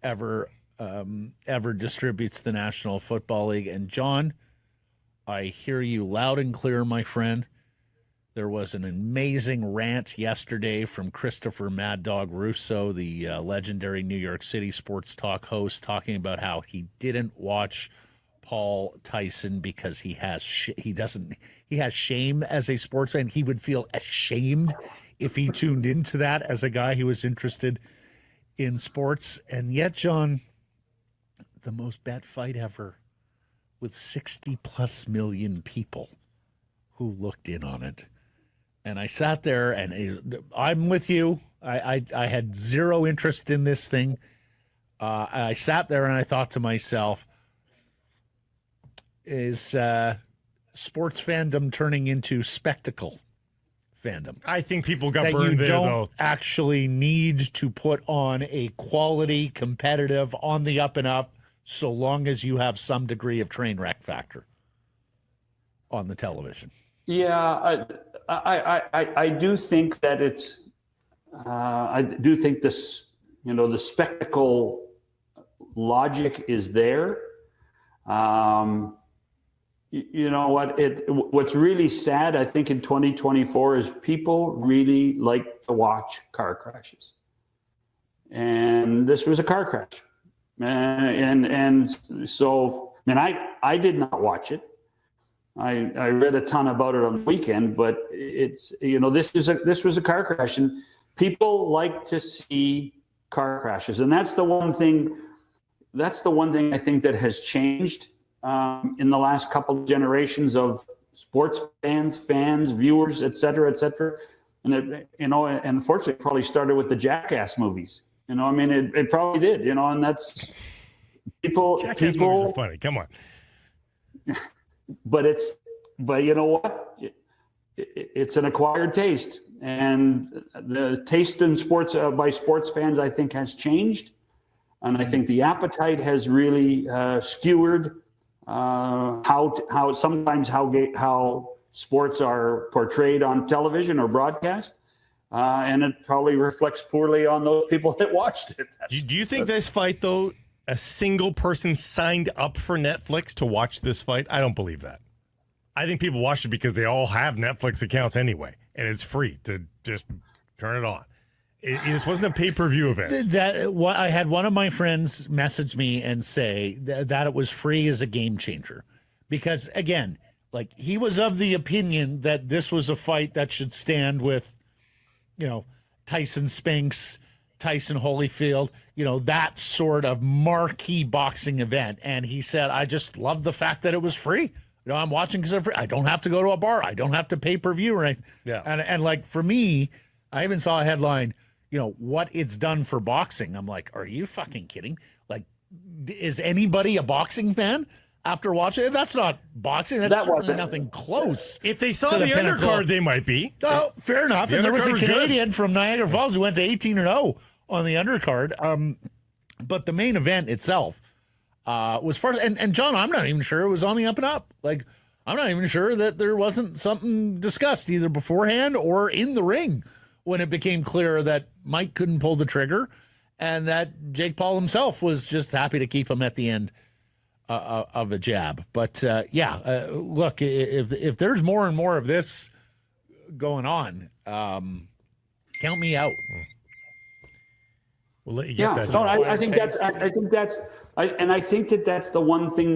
Speaker 1: ever distributes the National Football League. And John, I hear you loud and clear, my friend. There was an amazing rant yesterday from Christopher Mad Dog Russo, the legendary New York City sports talk host, talking about how he didn't watch Paul Tyson because he has shame as a sports fan. He would feel ashamed if he tuned into that as a guy who was interested in sports. And yet, John, the most bet fight ever with 60+ million people who looked in on it. And I sat there and I'm with you. I had zero interest in this thing. I sat there and I thought to myself, is sports fandom turning into spectacle fandom?
Speaker 2: I think people got burned there, though.
Speaker 1: You don't actually need to put on a quality, competitive, on the up and up, so long as you have some degree of train wreck factor on the television.
Speaker 10: Yeah, I do think that it's. I do think this, the spectacle logic is there. You know what? What's really sad, I think, in 2024 is people really like to watch car crashes, and this was a car crash, and so I did not watch it. I read a ton about it on the weekend, but it's this was a car crash, and people like to see car crashes. And that's the one thing I think that has changed in the last couple of generations of sports fans, viewers, et cetera, et cetera. And it, and unfortunately, it probably started with the Jackass movies. I mean, it probably did, and that's
Speaker 2: Jackass movies are funny. Come on.
Speaker 10: But you know what? It's an acquired taste, and the taste in sports by sports fans, I think, has changed, and I think the appetite has really skewered how sports are portrayed on television or broadcast, and it probably reflects poorly on those people that watched it.
Speaker 2: Do you think this fight, though, a single person signed up for Netflix to watch this fight? I don't believe that. I think people watched it because they all have Netflix accounts anyway, and it's free to just turn it on. This wasn't a pay-per-view event.
Speaker 1: I had one of my friends message me and say that it was free as a game changer. Because, again, like, he was of the opinion that this was a fight that should stand with, Tyson Spinks, Tyson Holyfield, that sort of marquee boxing event. And he said, I just love the fact that it was free. I'm watching because I'm free. I don't have to go to a bar. I don't have to pay-per-view or anything.
Speaker 2: Yeah.
Speaker 1: And like, for me, I even saw a headline, what it's done for boxing. I'm like, are you fucking kidding? Like, is anybody a boxing fan after watching it? That's not boxing. That's certainly nothing close.
Speaker 2: If they saw the undercard, they might be.
Speaker 1: Oh, fair enough. And there was a Canadian from Niagara Falls who went to 18-0 on the undercard. But the main event itself was first. And John, I'm not even sure it was on the up and up. Like, I'm not even sure that there wasn't something discussed either beforehand or in the ring when it became clear that Mike couldn't pull the trigger and that Jake Paul himself was just happy to keep him at the end of a jab. But look, if there's more and more of this going on, count me out.
Speaker 2: We'll let you get that.
Speaker 10: No, I think that's the one thing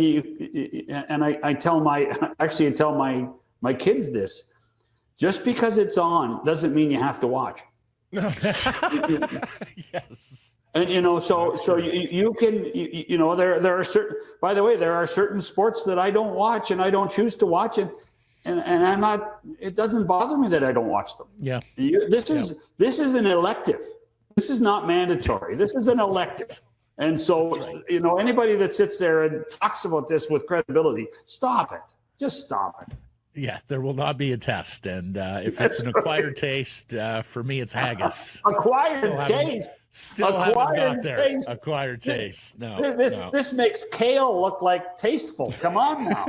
Speaker 10: I tell my kids this. Just because it's on doesn't mean you have to watch.
Speaker 1: Yes.
Speaker 10: And so you can there are certain, by the way, there are certain sports that I don't watch and I don't choose to watch, and I'm not, it doesn't bother me that I don't watch them.
Speaker 1: Yeah.
Speaker 10: This is an elective. This is not mandatory. This is an elective. And so, right. Anybody that sits there and talks about this with credibility, stop it. Just stop it.
Speaker 1: Yeah, there will not be a test. And if it's an acquired taste, for me, it's haggis.
Speaker 10: Acquired taste.
Speaker 1: Haven't got there. Taste. Acquired taste. No.
Speaker 10: This makes kale look like tasteful. Come on now.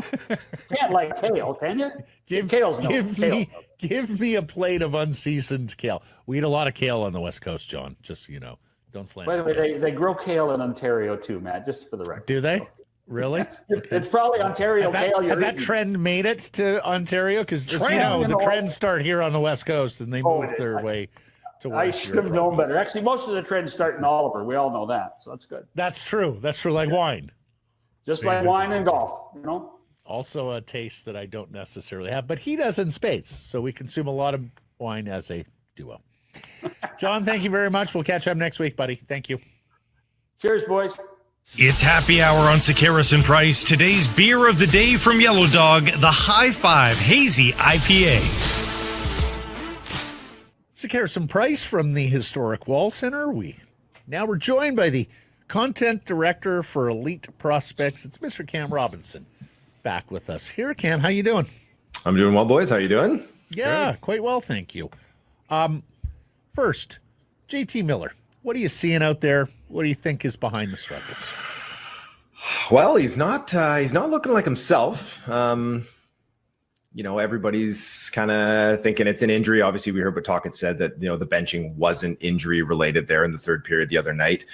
Speaker 10: Can't like kale, can you? Give
Speaker 1: me a plate of unseasoned kale. We eat a lot of kale on the West Coast, John. Just so you know. Don't slam.
Speaker 10: By the way, they grow kale in Ontario too, Matt. Just for the record.
Speaker 1: Do they? Really?
Speaker 10: Okay. It's probably Ontario kale.
Speaker 1: Has that trend made it to Ontario? Because the trends start here on the West Coast and they move their way to West.
Speaker 10: I should have known better. Actually, most of the trends start in Oliver. We all know that, so that's good.
Speaker 1: That's true. That's for like wine.
Speaker 10: Just like wine and golf,
Speaker 1: Also a taste that I don't necessarily have, but he does in spades. So we consume a lot of wine as a duo. John, thank you very much. We'll catch up next week, buddy. Thank you.
Speaker 10: Cheers, boys.
Speaker 2: It's happy hour on Sekeres and Price. Today's beer of the day from Yellow Dog, the High Five Hazy IPA.
Speaker 1: Sekeres and Price from the Historic Wall Center. We're joined by the content director for Elite Prospects. It's Mr. Cam Robinson back with us here. Cam, how you doing?
Speaker 11: I'm doing well, boys. How you doing?
Speaker 1: Yeah, quite well, thank you. First, JT Miller. What are you seeing out there? What do you think is behind the struggles?
Speaker 11: Well, he's not looking like himself. Everybody's kind of thinking it's an injury. Obviously, we heard what Tocchet said that, the benching wasn't injury related there in the third period the other night.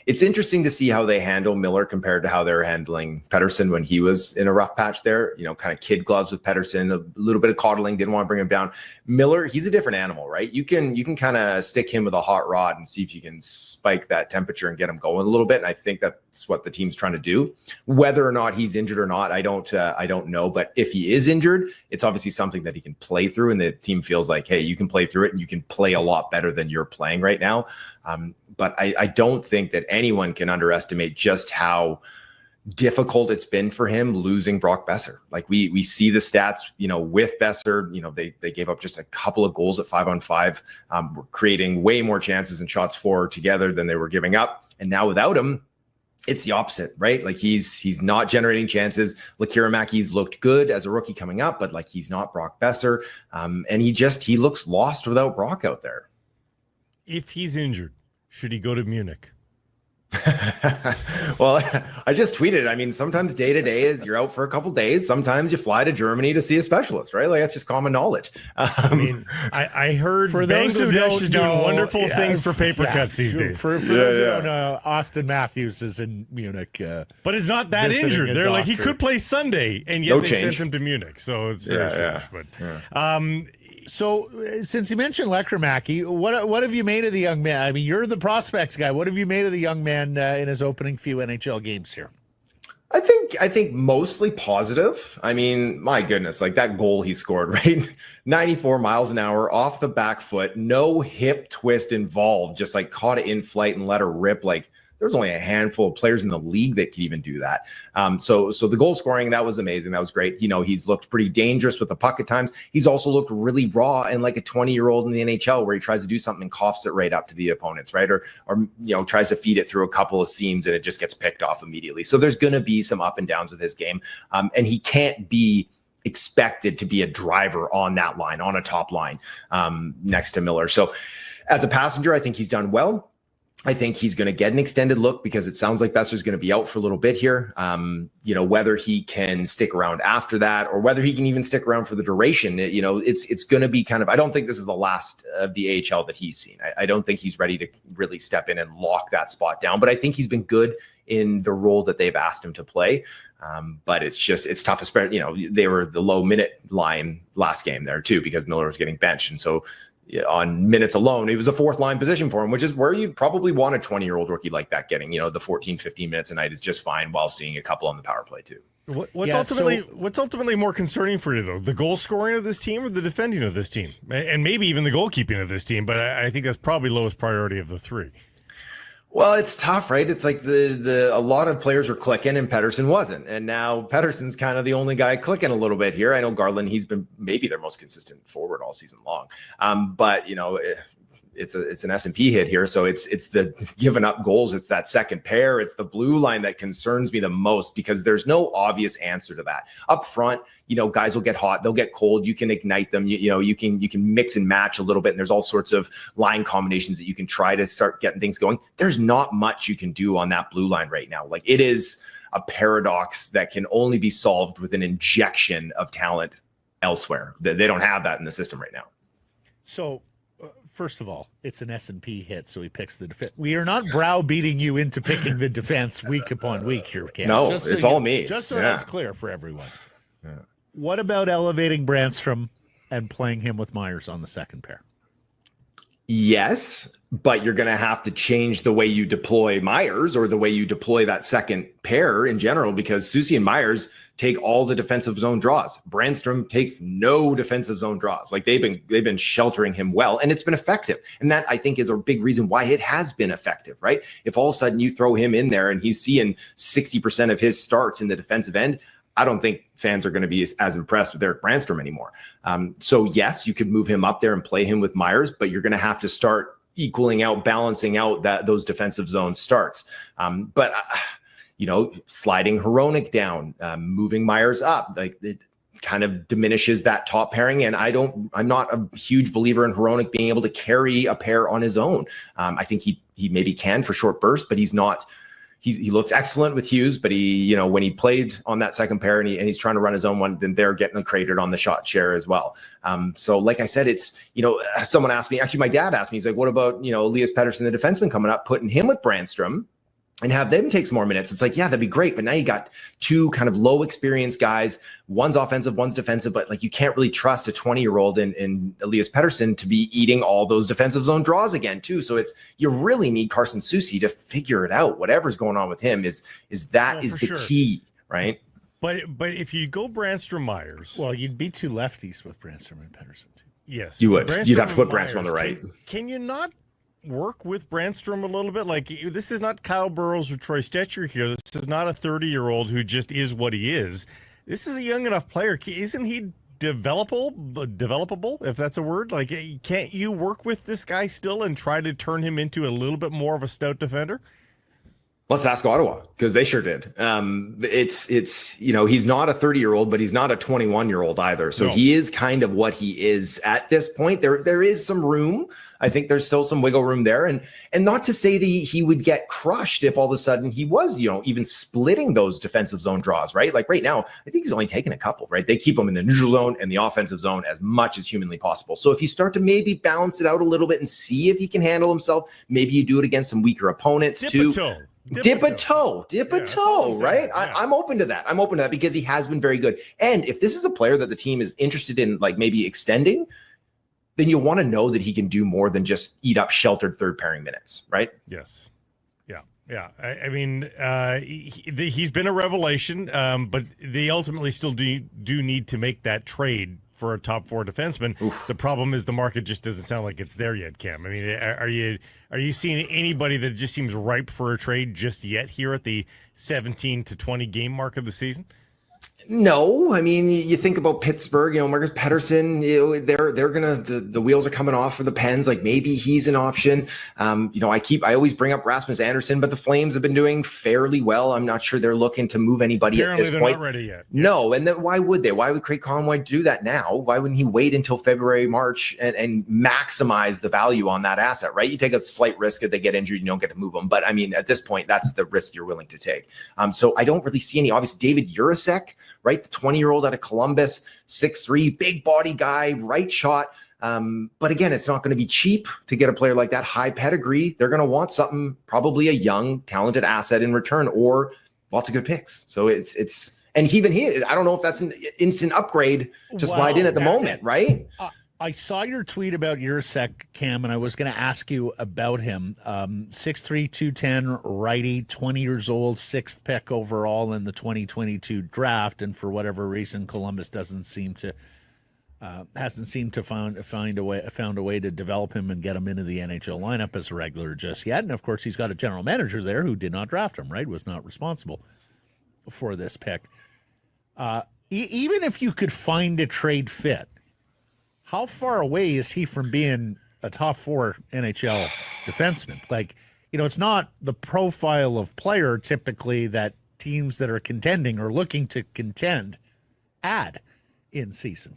Speaker 11: it's interesting to see how they handle Miller compared to how they were handling Pettersson when he was in a rough patch there. Kind of kid gloves with Pettersson, a little bit of coddling, didn't want to bring him down. Miller, he's a different animal, right? You can kind of stick him with a hot rod and see if you can spike that temperature and get him going a little bit. And I think that's what the team's trying to do. Whether or not he's injured or not, I don't know. But if he is injured, it's obviously something that he can play through, and the team feels like, hey, you can play through it and you can play a lot better than you're playing right now. But I don't think that anyone can underestimate just how difficult it's been for him losing Brock Boeser. Like we see the stats, with Boeser, they gave up just a couple of goals at 5-on-5, were creating way more chances and shots for together than they were giving up. And now without him, it's the opposite, right? Like he's not generating chances. Lekkerimäki's looked good as a rookie coming up, but like he's not Brock Boeser. And he looks lost without Brock out there.
Speaker 2: If he's injured, should he go to Munich?
Speaker 11: Well, I just tweeted. I mean, sometimes day to day is you're out for a couple days. Sometimes you fly to Germany to see a specialist, right? Like that's just common knowledge.
Speaker 2: I heard
Speaker 1: for those who
Speaker 2: Bangladesh is doing
Speaker 1: know,
Speaker 2: wonderful things for paper cuts these days.
Speaker 1: For those who don't know, Austin Matthews is in Munich.
Speaker 2: But he's not that injured. They're like, he could play Sunday, and yet they sent him to Munich. So it's very strange. But
Speaker 1: So, since you mentioned Lekkerimäki, what have you made of the young man? I mean, you're the prospects guy. What have you made of the young man in his opening few NHL games here?
Speaker 11: I think mostly positive. I mean, my goodness, like that goal he scored, right? 94 miles an hour off the back foot, no hip twist involved, just like caught it in flight and let her rip. Like there's only a handful of players in the league that can even do that. So the goal scoring, that was amazing. That was great. He's looked pretty dangerous with the puck at times. He's also looked really raw and like a 20-year-old in the NHL where he tries to do something and coughs it right up to the opponents, right? Or tries to feed it through a couple of seams and it just gets picked off immediately. So there's going to be some up and downs with his game. And he can't be expected to be a driver on that line, on a top line next to Miller. So as a passenger, I think he's done well. I think he's going to get an extended look because it sounds like Boeser's going to be out for a little bit here. Whether he can stick around after that or whether he can even stick around for the duration, it's going to be kind of, I don't think this is the last of the AHL that he's seen. I don't think he's ready to really step in and lock that spot down, but I think he's been good in the role that they've asked him to play. But it's tough, especially, they were the low minute line last game there too, because Miller was getting benched. And so on minutes alone, it was a fourth line position for him, which is where you probably want a 20-year-old rookie like that getting, the 14, 15 minutes a night is just fine while seeing a couple on the power play too.
Speaker 2: What's ultimately more concerning for you though? The goal scoring of this team or the defending of this team? And maybe even the goalkeeping of this team, but I think that's probably lowest priority of the three.
Speaker 11: Well, it's tough, right? It's like a lot of players were clicking and Pettersson wasn't. And now Pettersson's kind of the only guy clicking a little bit here. I know Garland, he's been maybe their most consistent forward all season long. But it's an S&P hit here. So it's the giving up goals. It's that second pair. It's the blue line that concerns me the most because there's no obvious answer to that. Up front, guys will get hot. They'll get cold. You can ignite them. You can mix and match a little bit. And there's all sorts of line combinations that you can try to start getting things going. There's not much you can do on that blue line right now. Like it is a paradox that can only be solved with an injection of talent elsewhere. They don't have that in the system right now.
Speaker 1: So, first of all, it's an S&P hit, so he picks the defense. We are not browbeating you into picking the defense week upon week here, Cam.
Speaker 11: No, it's all me.
Speaker 1: Just so that's clear for everyone. Yeah. What about elevating Brandstrom and playing him with Myers on the second pair?
Speaker 11: Yes, but you're going to have to change the way you deploy Myers or the way you deploy that second pair in general because Soucy and Myers take all the defensive zone draws. Brandstrom takes no defensive zone draws. Like they've been sheltering him well, and it's been effective. And that I think is a big reason why it has been effective, right? If all of a sudden you throw him in there and he's seeing 60% of his starts in the defensive end, I don't think fans are going to be as impressed with Erik Brandstrom anymore. So yes, you could move him up there and play him with Myers, but you're going to have to start equaling out, balancing out those defensive zone starts. But sliding Hronek down, moving Myers up, like it kind of diminishes that top pairing. And I'm not a huge believer in Hronek being able to carry a pair on his own. I think he maybe can for short bursts, but he's not. He looks excellent with Hughes, but when he played on that second pair and he's trying to run his own one, then they're getting cratered on the shot share as well. So like I said, it's, someone asked me, actually my dad asked me, he's like, what about, Elias Pettersson, the defenseman coming up, putting him with Brandstrom and have them take some more minutes. It's like, yeah, that'd be great. But now you got two kind of low experience guys. One's offensive, one's defensive, but like you can't really trust a 20-year-old in Elias Pettersson to be eating all those defensive zone draws again too. So you really need Carson Soucy to figure it out. Whatever's going on with him is the key, right?
Speaker 2: But if you go Brandstrom Myers,
Speaker 1: well, you'd be two lefties with Brandstrom and Pettersson too.
Speaker 2: Yes,
Speaker 11: you would. You'd have to put Brandstrom on the right.
Speaker 2: Can you not work with Brandstrom a little bit? Like, this is not Kyle Burrows or Troy Stetcher here. This is not a 30-year-old who just is what he is. This is a young enough player. Isn't he developable, if that's a word? Like, can't you work with this guy still and try to turn him into a little bit more of a stout defender?
Speaker 11: Let's ask Ottawa, because they sure did. It's he's not a 30-year-old, but he's not a 21-year-old either. So he is kind of what he is at this point. There is some room. I think there's still some wiggle room there. And not to say that he would get crushed if all of a sudden he was, even splitting those defensive zone draws, right? Like right now, I think he's only taken a couple, right? They keep him in the neutral zone and the offensive zone as much as humanly possible. So if you start to maybe balance it out a little bit and see if he can handle himself, maybe you do it against some weaker opponents too. Dip a toe, right? Yeah. I'm open to that. I'm open to that because he has been very good. And if this is a player that the team is interested in, like maybe extending, then you want to know that he can do more than just eat up sheltered third pairing minutes, right?
Speaker 2: Yes. Yeah. I mean, he's been a revelation, but they ultimately still do need to make that trade for a top four defenseman. Oof. The problem is the market just doesn't sound like it's there yet, Cam. I mean, are you seeing anybody that just seems ripe for a trade just yet here at the 17 to 20 game mark of the season?
Speaker 11: No, I mean, you think about Pittsburgh, Marcus Pettersson, they're gonna, the wheels are coming off for the Pens. Like maybe he's an option. I always bring up Rasmus Andersson, but the Flames have been doing fairly well. I'm not sure they're looking to move anybody
Speaker 2: Apparently
Speaker 11: at this
Speaker 2: they're
Speaker 11: point.
Speaker 2: Not ready yet.
Speaker 11: No, and then why would they? Why would Craig Conway do that now? Why wouldn't he wait until February, March, and maximize the value on that asset? Right? You take a slight risk if they get injured, you don't get to move them. But I mean, at this point, that's the risk you're willing to take. So I don't really see any. Obviously, David Jurasek, right? The 20-year-old out of Columbus, 6'3", big body guy, right shot. But again, it's not going to be cheap to get a player like that, high pedigree. They're going to want something, probably a young, talented asset in return, or lots of good picks. So it's and even he, I don't know if that's an instant upgrade to slide in at the moment, right?
Speaker 1: I saw your tweet about Jurasek, Cam, and I was going to ask you about him. 6'3", 210, righty, 20 years old, 6th pick overall in the 2022 draft, and for whatever reason, Columbus hasn't seemed to found a way to develop him and get him into the NHL lineup as a regular just yet. And of course, he's got a general manager there who did not draft him, right? Was not responsible for this pick. Even if you could find a trade fit, how far away is he from being a top 4 NHL defenseman? Like, it's not the profile of player typically that teams that are contending or looking to contend add in season.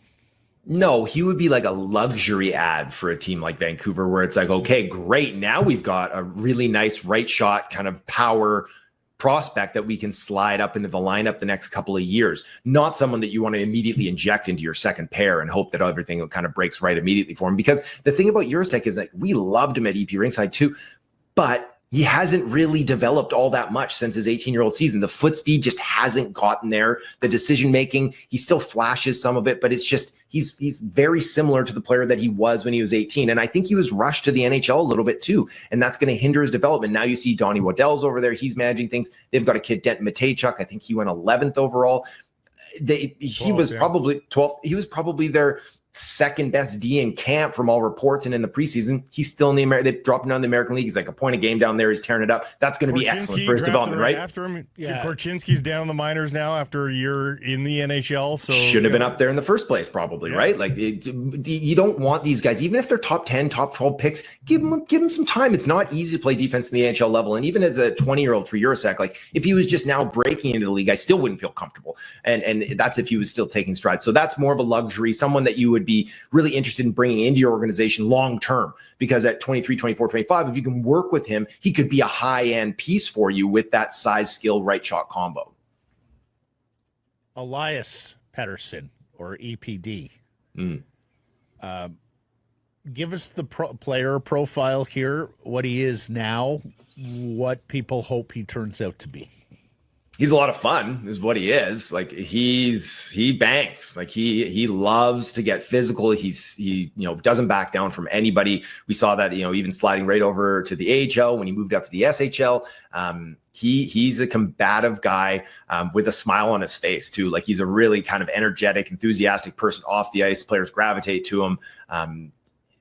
Speaker 11: No, he would be like a luxury ad for a team like Vancouver, where it's like, okay, great. Now we've got a really nice right shot kind of power prospect that we can slide up into the lineup the next couple of years. Not someone that you want to immediately inject into your second pair and hope that everything kind of breaks right immediately for him. Because the thing about Jurasek is, like, we loved him at EP Ringside too, but he hasn't really developed all that much since his 18-year-old season. The foot speed just hasn't gotten there. The decision-making, he still flashes some of it, but it's just, he's very similar to the player that he was when he was 18. And I think he was rushed to the NHL a little bit too. And that's going to hinder his development. Now you see Donnie Waddell's over there. He's managing things. They've got a kid, Denton Matejchuk. I think he went 11th overall. He was probably 12th. He was probably their second best D in camp from all reports, and in the preseason he's still in the they dropped him down in the American League. He's like a point a game down there. He's tearing it up. That's going to be excellent for his development, right?
Speaker 2: After him, Korchinski's down in the minors now after a year in the NHL. So
Speaker 11: should have been up there in the first place, probably, right? Like you don't want these guys, even if they're top 10, top 12 picks. Give them some time. It's not easy to play defense in the NHL level, and even as a 20-year-old for Jurasek, like if he was just now breaking into the league, I still wouldn't feel comfortable. And that's if he was still taking strides. So that's more of a luxury, someone that you would be really interested in bringing into your organization long term, because at 23, 24, 25, if you can work with him, he could be a high-end piece for you with that size, skill, right shot combo.
Speaker 1: Elias Pettersson, or EPD. Give us the player profile here, what he is now, what people hope he turns out to be?
Speaker 11: He's a lot of fun is what he is. Like he bangs. Like he loves to get physical. He doesn't back down from anybody. We saw that, even sliding right over to the AHL when he moved up to the SHL. He's a combative guy with a smile on his face too. Like he's a really kind of energetic, enthusiastic person off the ice. Players gravitate to him.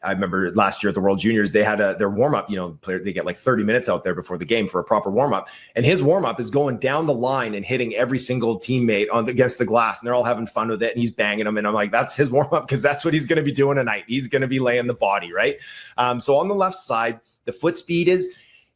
Speaker 11: I remember last year at the World Juniors, they had their warm-up, they get like 30 minutes out there before the game for a proper warm-up. And his warm-up is going down the line and hitting every single teammate against the glass. And they're all having fun with it. And he's banging them. And I'm like, that's his warm-up because that's what he's going to be doing tonight. He's going to be laying the body, right? So on the left side, the foot speed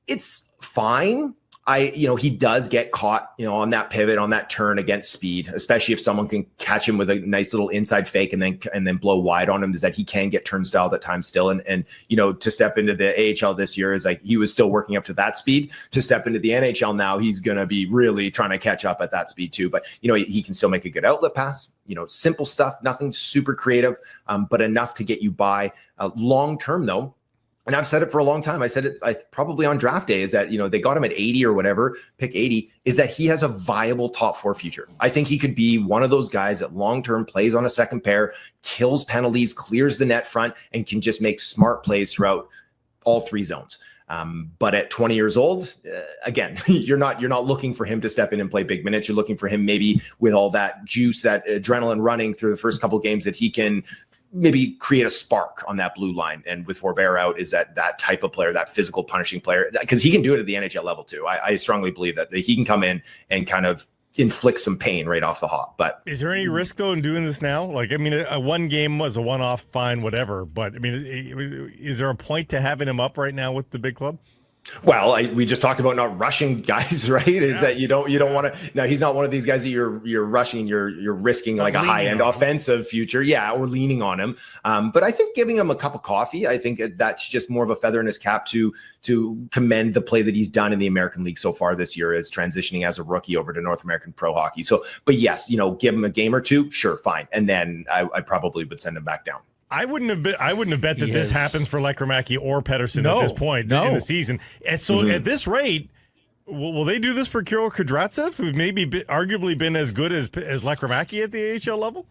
Speaker 11: it's fine. He does get caught, on that pivot, on that turn against speed, especially if someone can catch him with a nice little inside fake and then blow wide on him, is that he can get turnstile at times still. And to step into the AHL this year is like, he was still working up to that speed. To step into the NHL now, he's going to be really trying to catch up at that speed too. But, he can still make a good outlet pass, simple stuff, nothing super creative, but enough to get you by long term though. And I've said it for a long time. I said it probably on draft day is that, they got him at 80 or whatever, pick 80, is that he has a viable top 4 future. I think he could be one of those guys that long-term plays on a second pair, kills penalties, clears the net front, and can just make smart plays throughout all 3 zones. But at 20 years old, again, you're not looking for him to step in and play big minutes. You're looking for him maybe with all that juice, that adrenaline running through the first couple of games, that he can maybe create a spark on that blue line. And with Forbert out, is that type of player, that physical punishing player, because he can do it at the NHL level too. I strongly believe that he can come in and kind of inflict some pain right off the hop. But
Speaker 2: is there any risk though in doing this now? Like, I mean, a one game was a one-off, fine, whatever. But I mean, is there a point to having him up right now with the big club?
Speaker 11: Well, we just talked about not rushing guys, right? Is that you don't want to. Now he's not one of these guys that you're rushing. You're risking like a high end offensive future, or leaning on him. But I think giving him a cup of coffee, I think that's just more of a feather in his cap to commend the play that he's done in the American League so far this year, as transitioning as a rookie over to North American Pro Hockey. So, but yes, give him a game or two, sure, fine, and then I probably would send him back down.
Speaker 2: I wouldn't have bet that this happens for Lekkerimäki or Pettersson at this point in the season. And so at this rate, will they do this for Kirill Kudryavtsev, who's maybe arguably been as good as Lekkerimäki at the AHL level?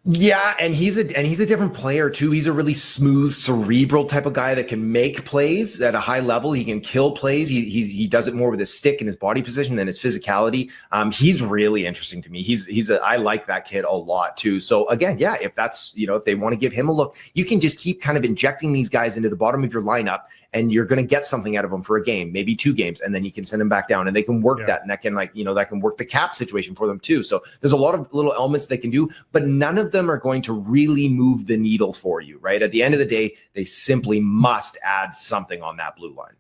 Speaker 11: Yeah, and he's a different player too. He's a really smooth, cerebral type of guy that can make plays at a high level. He can kill plays. He does it more with his stick and his body position than his physicality. He's really interesting to me. I like that kid a lot too. So again, if that's, if they want to give him a look, you can just keep kind of injecting these guys into the bottom of your lineup, and you're going to get something out of them for a game, maybe 2 games, and then you can send them back down, and they can work that, and that can that can work the cap situation for them too. So there's a lot of little elements they can do, but none of them are going to really move the needle for you, right? At the end of the day, they simply must add something on that blue line.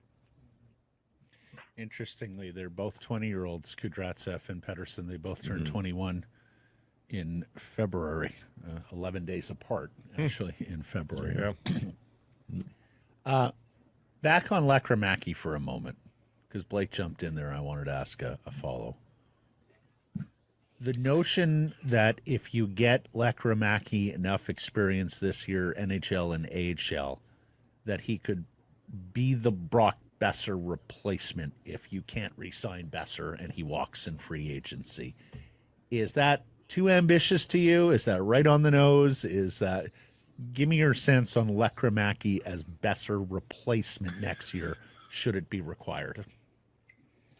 Speaker 1: Interestingly, they're both 20-year-olds, Kudryavtsev and Pettersson. They both turned 21 in February, 11 days apart, actually, in February. Back on Lekkerimäki for a moment, because Blake jumped in there. I wanted to ask a follow. The notion that if you get Lekkerimäki enough experience this year, NHL and AHL, that he could be the Brock Boeser replacement if you can't re-sign Boeser and he walks in free agency. Is that too ambitious to you? Is that right on the nose? Give me your sense on Lekkerimäki as Boeser replacement next year, should it be required.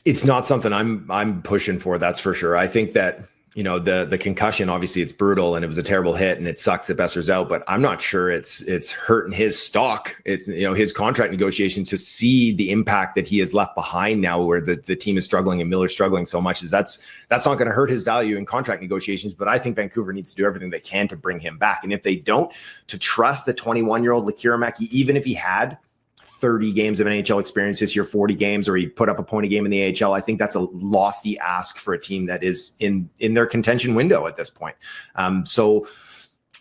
Speaker 11: It's not something I'm pushing for, that's for sure. I think that, the concussion, obviously it's brutal and it was a terrible hit and it sucks that Boeser's out, but I'm not sure it's hurting his stock. It's, his contract negotiations, to see the impact that he has left behind now, where the team is struggling and Miller's struggling so much, that's not going to hurt his value in contract negotiations. But I think Vancouver needs to do everything they can to bring him back. And if they don't, to trust the 21-year-old Lekkerimäki, even if he had 30 games of NHL experience this year, 40 games, or he put up a point a game in the AHL, I think that's a lofty ask for a team that is in their contention window at this point. So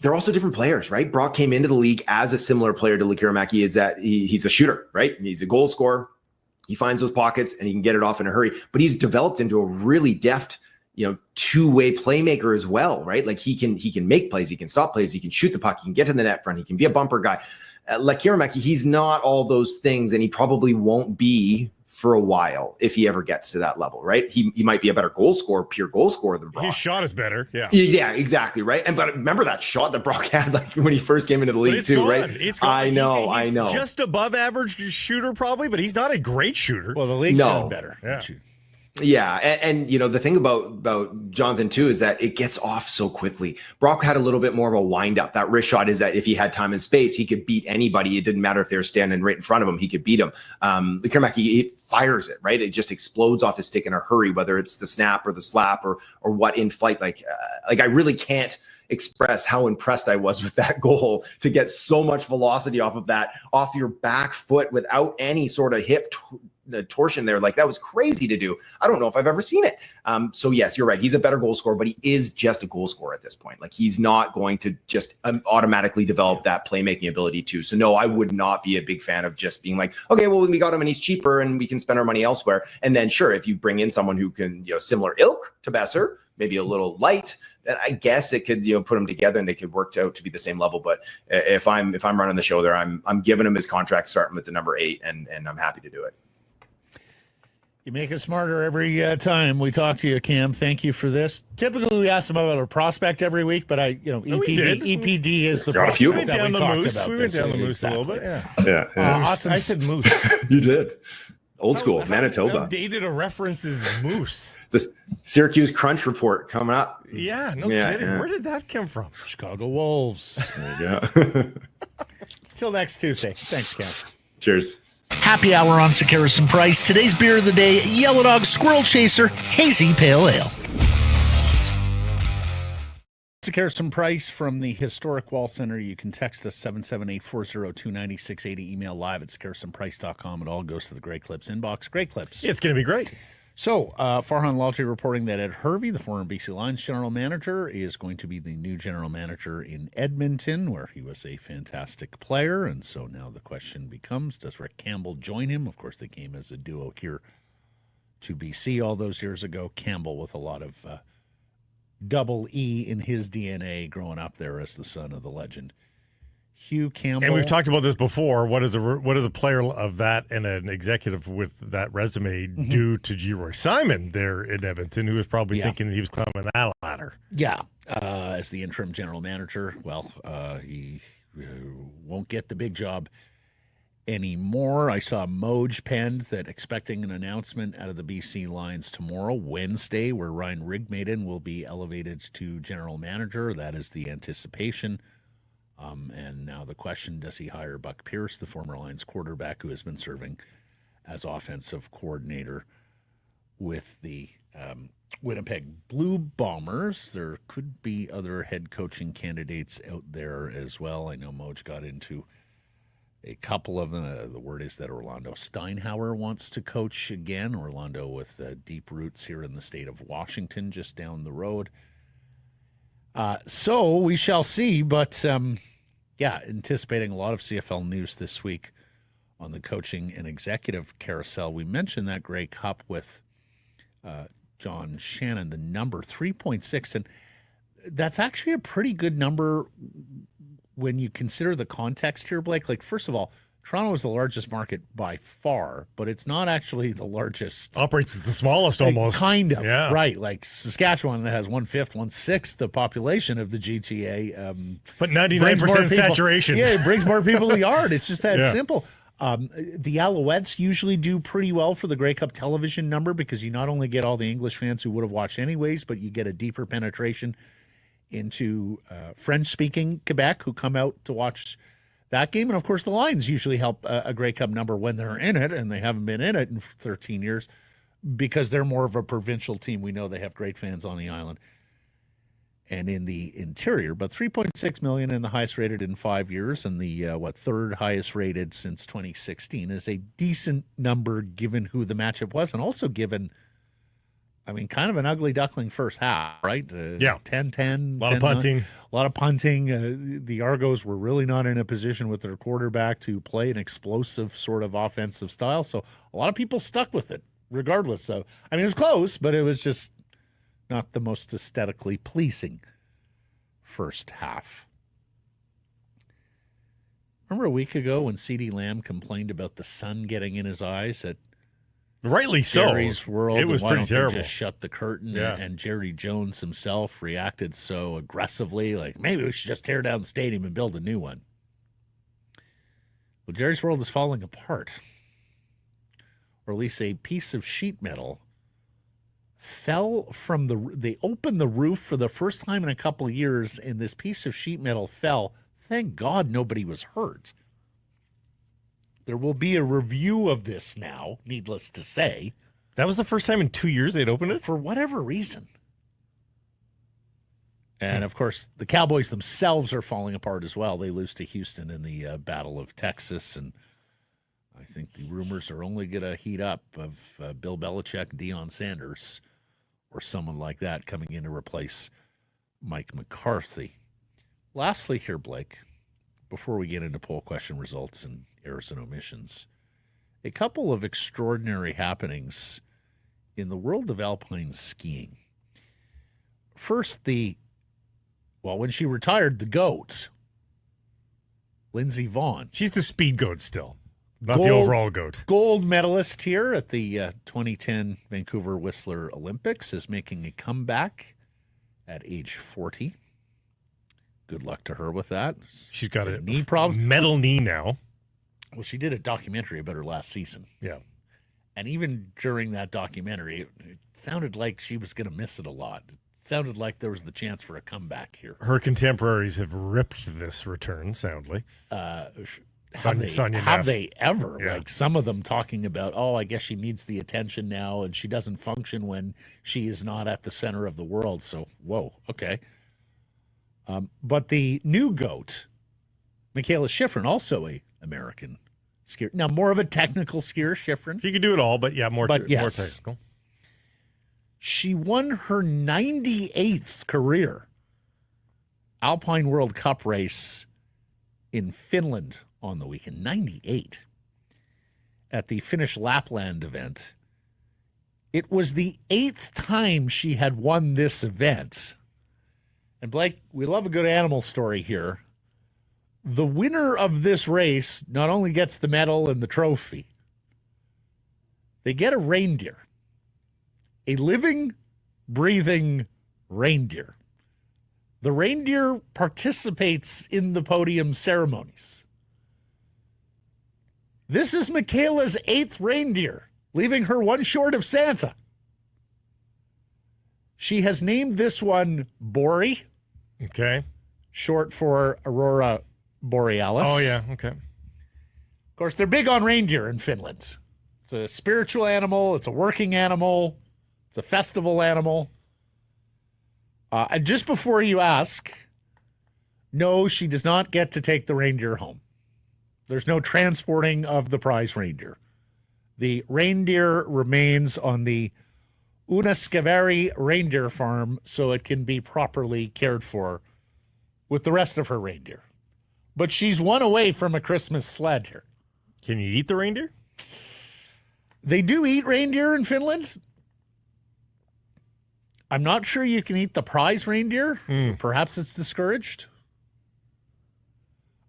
Speaker 11: they're also different players, right? Brock came into the league as a similar player to Lekkerimäki, is that he's a shooter, right? He's a goal scorer. He finds those pockets and he can get it off in a hurry, but he's developed into a really deft, two-way playmaker as well, right? Like he can make plays, he can stop plays, he can shoot the puck, he can get to the net front, he can be a bumper guy. Lekkerimäki, he's not all those things, and he probably won't be for a while if he ever gets to that level, right? He might be a better pure goal scorer than Brock.
Speaker 2: His shot is better, yeah.
Speaker 11: Yeah, exactly, right? But remember that shot that Brock had like when he first came into the league too,
Speaker 2: gone.
Speaker 11: right?
Speaker 2: It's gone.
Speaker 11: I know.
Speaker 2: Just above average shooter probably, but he's not a great shooter.
Speaker 1: Well, the league's gotten better.
Speaker 2: Yeah.
Speaker 11: Yeah, and the thing about Jonathan too is that it gets off so quickly. Brock had a little bit more of a wind up. That wrist shot is that if he had time and space, he could beat anybody. It didn't matter if they were standing right in front of him; he could beat him. Lekkerimäki, he fires it right. It just explodes off his stick in a hurry, whether it's the snap or the slap or what in flight. Like I really can't express how impressed I was with that goal to get so much velocity off your back foot without any sort of hip torsion there. Like that was crazy to do. I don't know if I've ever seen it. So yes, you're right. He's a better goal scorer, but he is just a goal scorer at this point. Like he's not going to just automatically develop that playmaking ability too. So no, I would not be a big fan of just being like, okay, well, we got him and he's cheaper and we can spend our money elsewhere. And then sure, if you bring in someone who can, similar ilk to Boeser, maybe a little light, then I guess it could, put them together and they could work out to be the same level. But if I'm running the show there, I'm giving him his contract starting with the number 8 and I'm happy to do it.
Speaker 1: You make us smarter every time we talk to you, Cam. Thank you for this. Typically, we ask about a prospect every week, but EPD is the
Speaker 11: got a few.
Speaker 1: prospect that we talked about.
Speaker 2: We went down the moose a little bit.
Speaker 11: Yeah.
Speaker 1: Awesome.
Speaker 2: I said moose.
Speaker 11: You did. Old school, Manitoba.
Speaker 2: How dated a reference is moose?
Speaker 11: The Syracuse Crunch report coming up.
Speaker 2: Yeah, no kidding.
Speaker 11: Yeah.
Speaker 2: Where did that come from?
Speaker 1: Chicago Wolves.
Speaker 11: There you go.
Speaker 1: Till next Tuesday. Thanks, Cam.
Speaker 11: Cheers.
Speaker 12: Happy hour on Sekeres Price. Today's beer of the day, Yellow Dog Squirrel Chaser Hazy Pale Ale.
Speaker 1: Sekeres Price from the Historic Wall Center. You can text us 778-402-9680. Email live at sekeresandprice.com. It all goes to the Great Clips inbox. Great Clips.
Speaker 2: It's going to be great.
Speaker 1: So, Farhan Lalji reporting that Ed Hervey, the former BC Lions general manager, is going to be the new general manager in Edmonton, where he was a fantastic player. And so now the question becomes, does Rick Campbell join him? Of course, they came as a duo here to BC all those years ago. Campbell with a lot of double E in his DNA growing up there as the son of the legend Hugh Campbell.
Speaker 2: And we've talked about this before. What does a player of that and an executive with that resume do to G. Roy Simon there in Edmonton, who was probably thinking that he was climbing that ladder?
Speaker 1: Yeah, as the interim general manager, he won't get the big job anymore. I saw Moj penned that expecting an announcement out of the BC Lions tomorrow, Wednesday, where Ryan Rigmaiden will be elevated to general manager. That is the anticipation. And now the question, does he hire Buck Pierce, the former Lions quarterback who has been serving as offensive coordinator with the Winnipeg Blue Bombers? There could be other head coaching candidates out there as well. I know Moj got into a couple of them. The word is that Orlando Steinhauer wants to coach again. Orlando with deep roots here in the state of Washington, just down the road. So we shall see, but anticipating a lot of CFL news this week on the coaching and executive carousel. We mentioned that Grey Cup with John Shannon, the number 3.6, and that's actually a pretty good number when you consider the context here, Blake. Like, first of all, Toronto is the largest market by far, but it's not actually the largest.
Speaker 2: Operates the smallest almost.
Speaker 1: Kind of,
Speaker 2: yeah.
Speaker 1: Right. Like Saskatchewan that has 1/5, 1/6 the population of the GTA.
Speaker 2: But 99% saturation.
Speaker 1: Yeah, it brings more people to the yard. It's just that simple. The Alouettes usually do pretty well for the Grey Cup television number because you not only get all the English fans who would have watched anyways, but you get a deeper penetration into French-speaking Quebec who come out to watch that game. And, of course, the Lions usually help a Grey Cup number when they're in it, and they haven't been in it in 13 years because they're more of a provincial team. We know they have great fans on the island and in the interior. But 3.6 million and the highest rated in 5 years and the, third highest rated since 2016 is a decent number given who the matchup was and also given – kind of an ugly duckling first half, right? 10-10.
Speaker 2: A lot of punting.
Speaker 1: A lot of punting. The Argos were really not in a position with their quarterback to play an explosive sort of offensive style. So a lot of people stuck with it, regardless of. It was close, but it was just not the most aesthetically pleasing first half. Remember a week ago when CeeDee Lamb complained about the sun getting in his eyes at
Speaker 2: Rightly so.
Speaker 1: Jerry's World.
Speaker 2: It was
Speaker 1: why
Speaker 2: pretty
Speaker 1: don't they
Speaker 2: terrible.
Speaker 1: just shut the curtain?
Speaker 2: Yeah.
Speaker 1: And Jerry Jones himself reacted so aggressively, like, maybe we should just tear down the stadium and build a new one. Well, Jerry's World is falling apart. Or at least a piece of sheet metal fell from they opened the roof for the first time in a couple of years, and this piece of sheet metal fell. Thank God nobody was hurt. There will be a review of this now, needless to say.
Speaker 2: That was the first time in 2 years they'd opened it?
Speaker 1: For whatever reason. And, of course, the Cowboys themselves are falling apart as well. They lose to Houston in the Battle of Texas, and I think the rumors are only going to heat up of Bill Belichick, Deion Sanders, or someone like that coming in to replace Mike McCarthy. Lastly here, Blake, before we get into poll question results and errors and omissions, a couple of extraordinary happenings in the world of alpine skiing. First, when she retired, the GOAT, Lindsey Vonn.
Speaker 2: She's the speed goat still, not the overall goat.
Speaker 1: Gold medalist here at the 2010 Vancouver Whistler Olympics, is making a comeback at age 40. Good luck to her with that.
Speaker 2: She's got a
Speaker 1: knee problems.
Speaker 2: Metal knee now.
Speaker 1: Well, she did a documentary about her last season.
Speaker 2: Yeah.
Speaker 1: And even during that documentary, it sounded like she was going to miss it a lot. It sounded like there was the chance for a comeback here.
Speaker 2: Her contemporaries have ripped this return soundly.
Speaker 1: Have they ever?
Speaker 2: Yeah.
Speaker 1: Like some of them talking about, I guess she needs the attention now and she doesn't function when she is not at the center of the world. So, whoa, okay. But the new GOAT, Michaela Schifrin, also a American skier. Now, more of a technical skier, Schifrin.
Speaker 2: She could do it all, but more technical. She
Speaker 1: won her 98th career Alpine World Cup race in Finland on the weekend. 98 at the Finnish Lapland event. It was the 8th time she had won this event. And Blake, we love a good animal story here. The winner of this race not only gets the medal and the trophy, they get a reindeer. A living, breathing reindeer. The reindeer participates in the podium ceremonies. This is Michaela's 8th reindeer, leaving her one short of Santa. She has named this one Bori.
Speaker 2: Okay.
Speaker 1: Short for Aurora Borealis.
Speaker 2: Oh, yeah. Okay.
Speaker 1: Of course, they're big on reindeer in Finland. It's a spiritual animal. It's a working animal. It's a festival animal. And just before you ask, no, she does not get to take the reindeer home. There's no transporting of the prize reindeer. The reindeer remains on the Unaskaveri reindeer farm so it can be properly cared for with the rest of her reindeer. But she's one away from a Christmas sled here.
Speaker 2: Can you eat the reindeer?
Speaker 1: They do eat reindeer in Finland. I'm not sure you can eat the prize reindeer. Perhaps it's discouraged.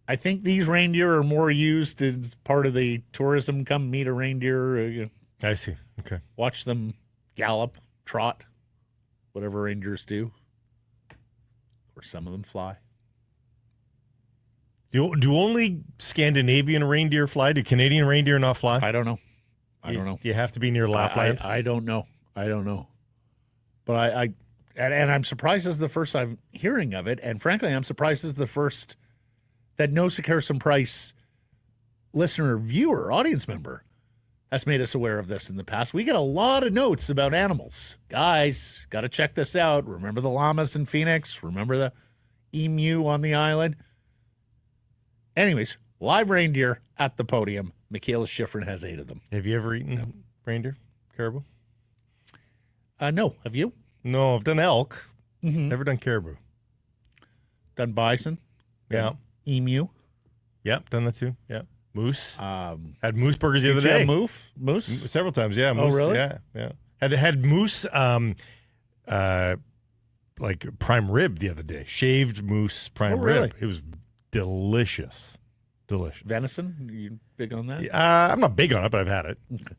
Speaker 1: I think these reindeer are more used as part of the tourism. Come meet a reindeer.
Speaker 2: I see. Okay.
Speaker 1: Watch them gallop, trot, whatever reindeers do. Or some of them fly.
Speaker 2: Do only Scandinavian reindeer fly? Do Canadian reindeer not fly?
Speaker 1: I don't know.
Speaker 2: Do you have to be near Lapland?
Speaker 1: I don't know. But and I'm surprised this is the first I'm hearing of it. And frankly, I'm surprised this is the first that no Harrison Price listener, viewer, audience member has made us aware of this in the past. We get a lot of notes about animals. Guys, got to check this out. Remember the llamas in Phoenix? Remember the emu on the island? Anyways, live reindeer at the podium. Michaela Schifrin has 8 of them.
Speaker 2: Have you ever eaten reindeer, caribou?
Speaker 1: No. Have you?
Speaker 2: No, I've done elk. Never done caribou.
Speaker 1: Done bison?
Speaker 2: Yeah.
Speaker 1: Emu?
Speaker 2: Yep, done that too. Yeah. Moose. Had moose burgers the other day.
Speaker 1: Moose?
Speaker 2: Several times, yeah. Moose,
Speaker 1: really?
Speaker 2: Yeah. Had moose like prime rib the other day. Shaved moose prime rib. It was delicious. Delicious.
Speaker 1: Venison? You big on that?
Speaker 2: I'm not big on it, but I've had it.
Speaker 1: Okay.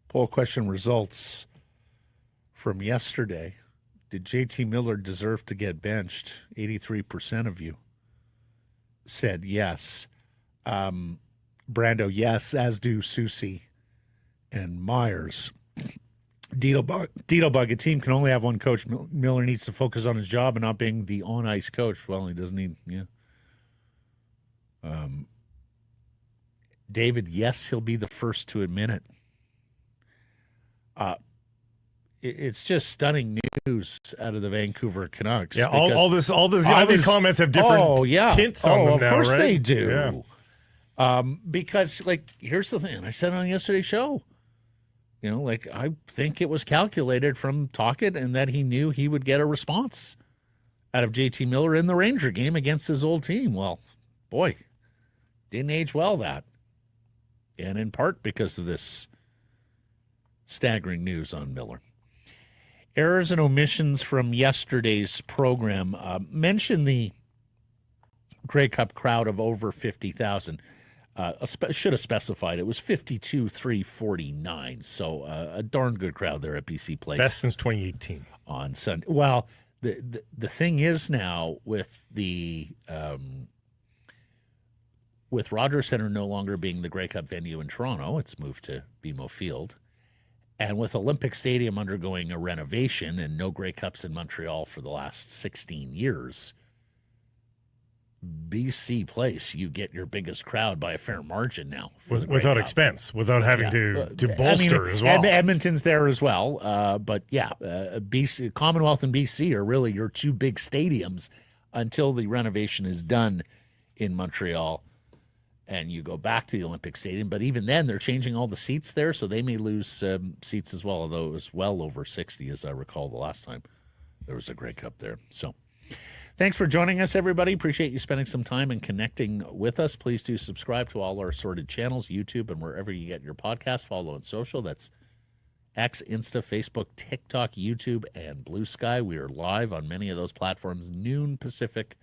Speaker 1: Poll question results from yesterday. Did JT Miller deserve to get benched? 83% of you said yes. Brando, yes, as do Susie and Myers. Dito Bug, a team can only have one coach. Miller needs to focus on his job and not being the on-ice coach. Well, he doesn't need, David, yes, he'll be the first to admit it. It's just stunning news out of the Vancouver Canucks.
Speaker 2: Yeah, all these comments have different tints on them
Speaker 1: of
Speaker 2: now,
Speaker 1: course
Speaker 2: right?
Speaker 1: they do. Yeah. Because, here's the thing. I said on yesterday's show, I think it was calculated from Tocchet and that he knew he would get a response out of JT Miller in the Ranger game against his old team. Well, boy, didn't age well, that. And in part because of this staggering news on Miller. Errors and omissions from yesterday's program. Mention the Grey Cup crowd of over 50,000. Should have specified it was 52,349. So a darn good crowd there at BC Place.
Speaker 2: Best since 2018
Speaker 1: on Sunday. Well, the thing is now with the with Rogers Centre no longer being the Grey Cup venue in Toronto, it's moved to BMO Field. And with Olympic Stadium undergoing a renovation and no Grey Cups in Montreal for the last 16 years, BC Place, you get your biggest crowd by a fair margin now.
Speaker 2: Without expense, without having to bolster as well.
Speaker 1: Edmonton's there as well. BC, Commonwealth and BC are really your two big stadiums until the renovation is done in Montreal. And you go back to the Olympic Stadium. But even then, they're changing all the seats there, so they may lose seats as well, although it was well over 60, as I recall the last time there was a Grey Cup there. So thanks for joining us, everybody. Appreciate you spending some time and connecting with us. Please do subscribe to all our assorted channels, YouTube, and wherever you get your podcast. Follow on social. That's X, Insta, Facebook, TikTok, YouTube, and Blue Sky. We are live on many of those platforms, noon Pacific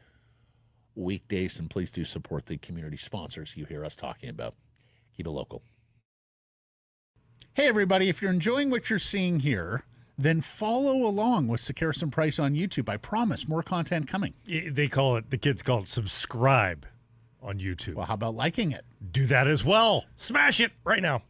Speaker 1: weekdays, and please do support the community sponsors you hear us talking about. Keep it local. Hey, everybody, if you're enjoying what you're seeing here, then follow along with Sekeres and Price on YouTube. I promise more content coming.
Speaker 2: The kids call it subscribe on YouTube.
Speaker 1: Well, how about liking it?
Speaker 2: Do that as well. Smash it right now.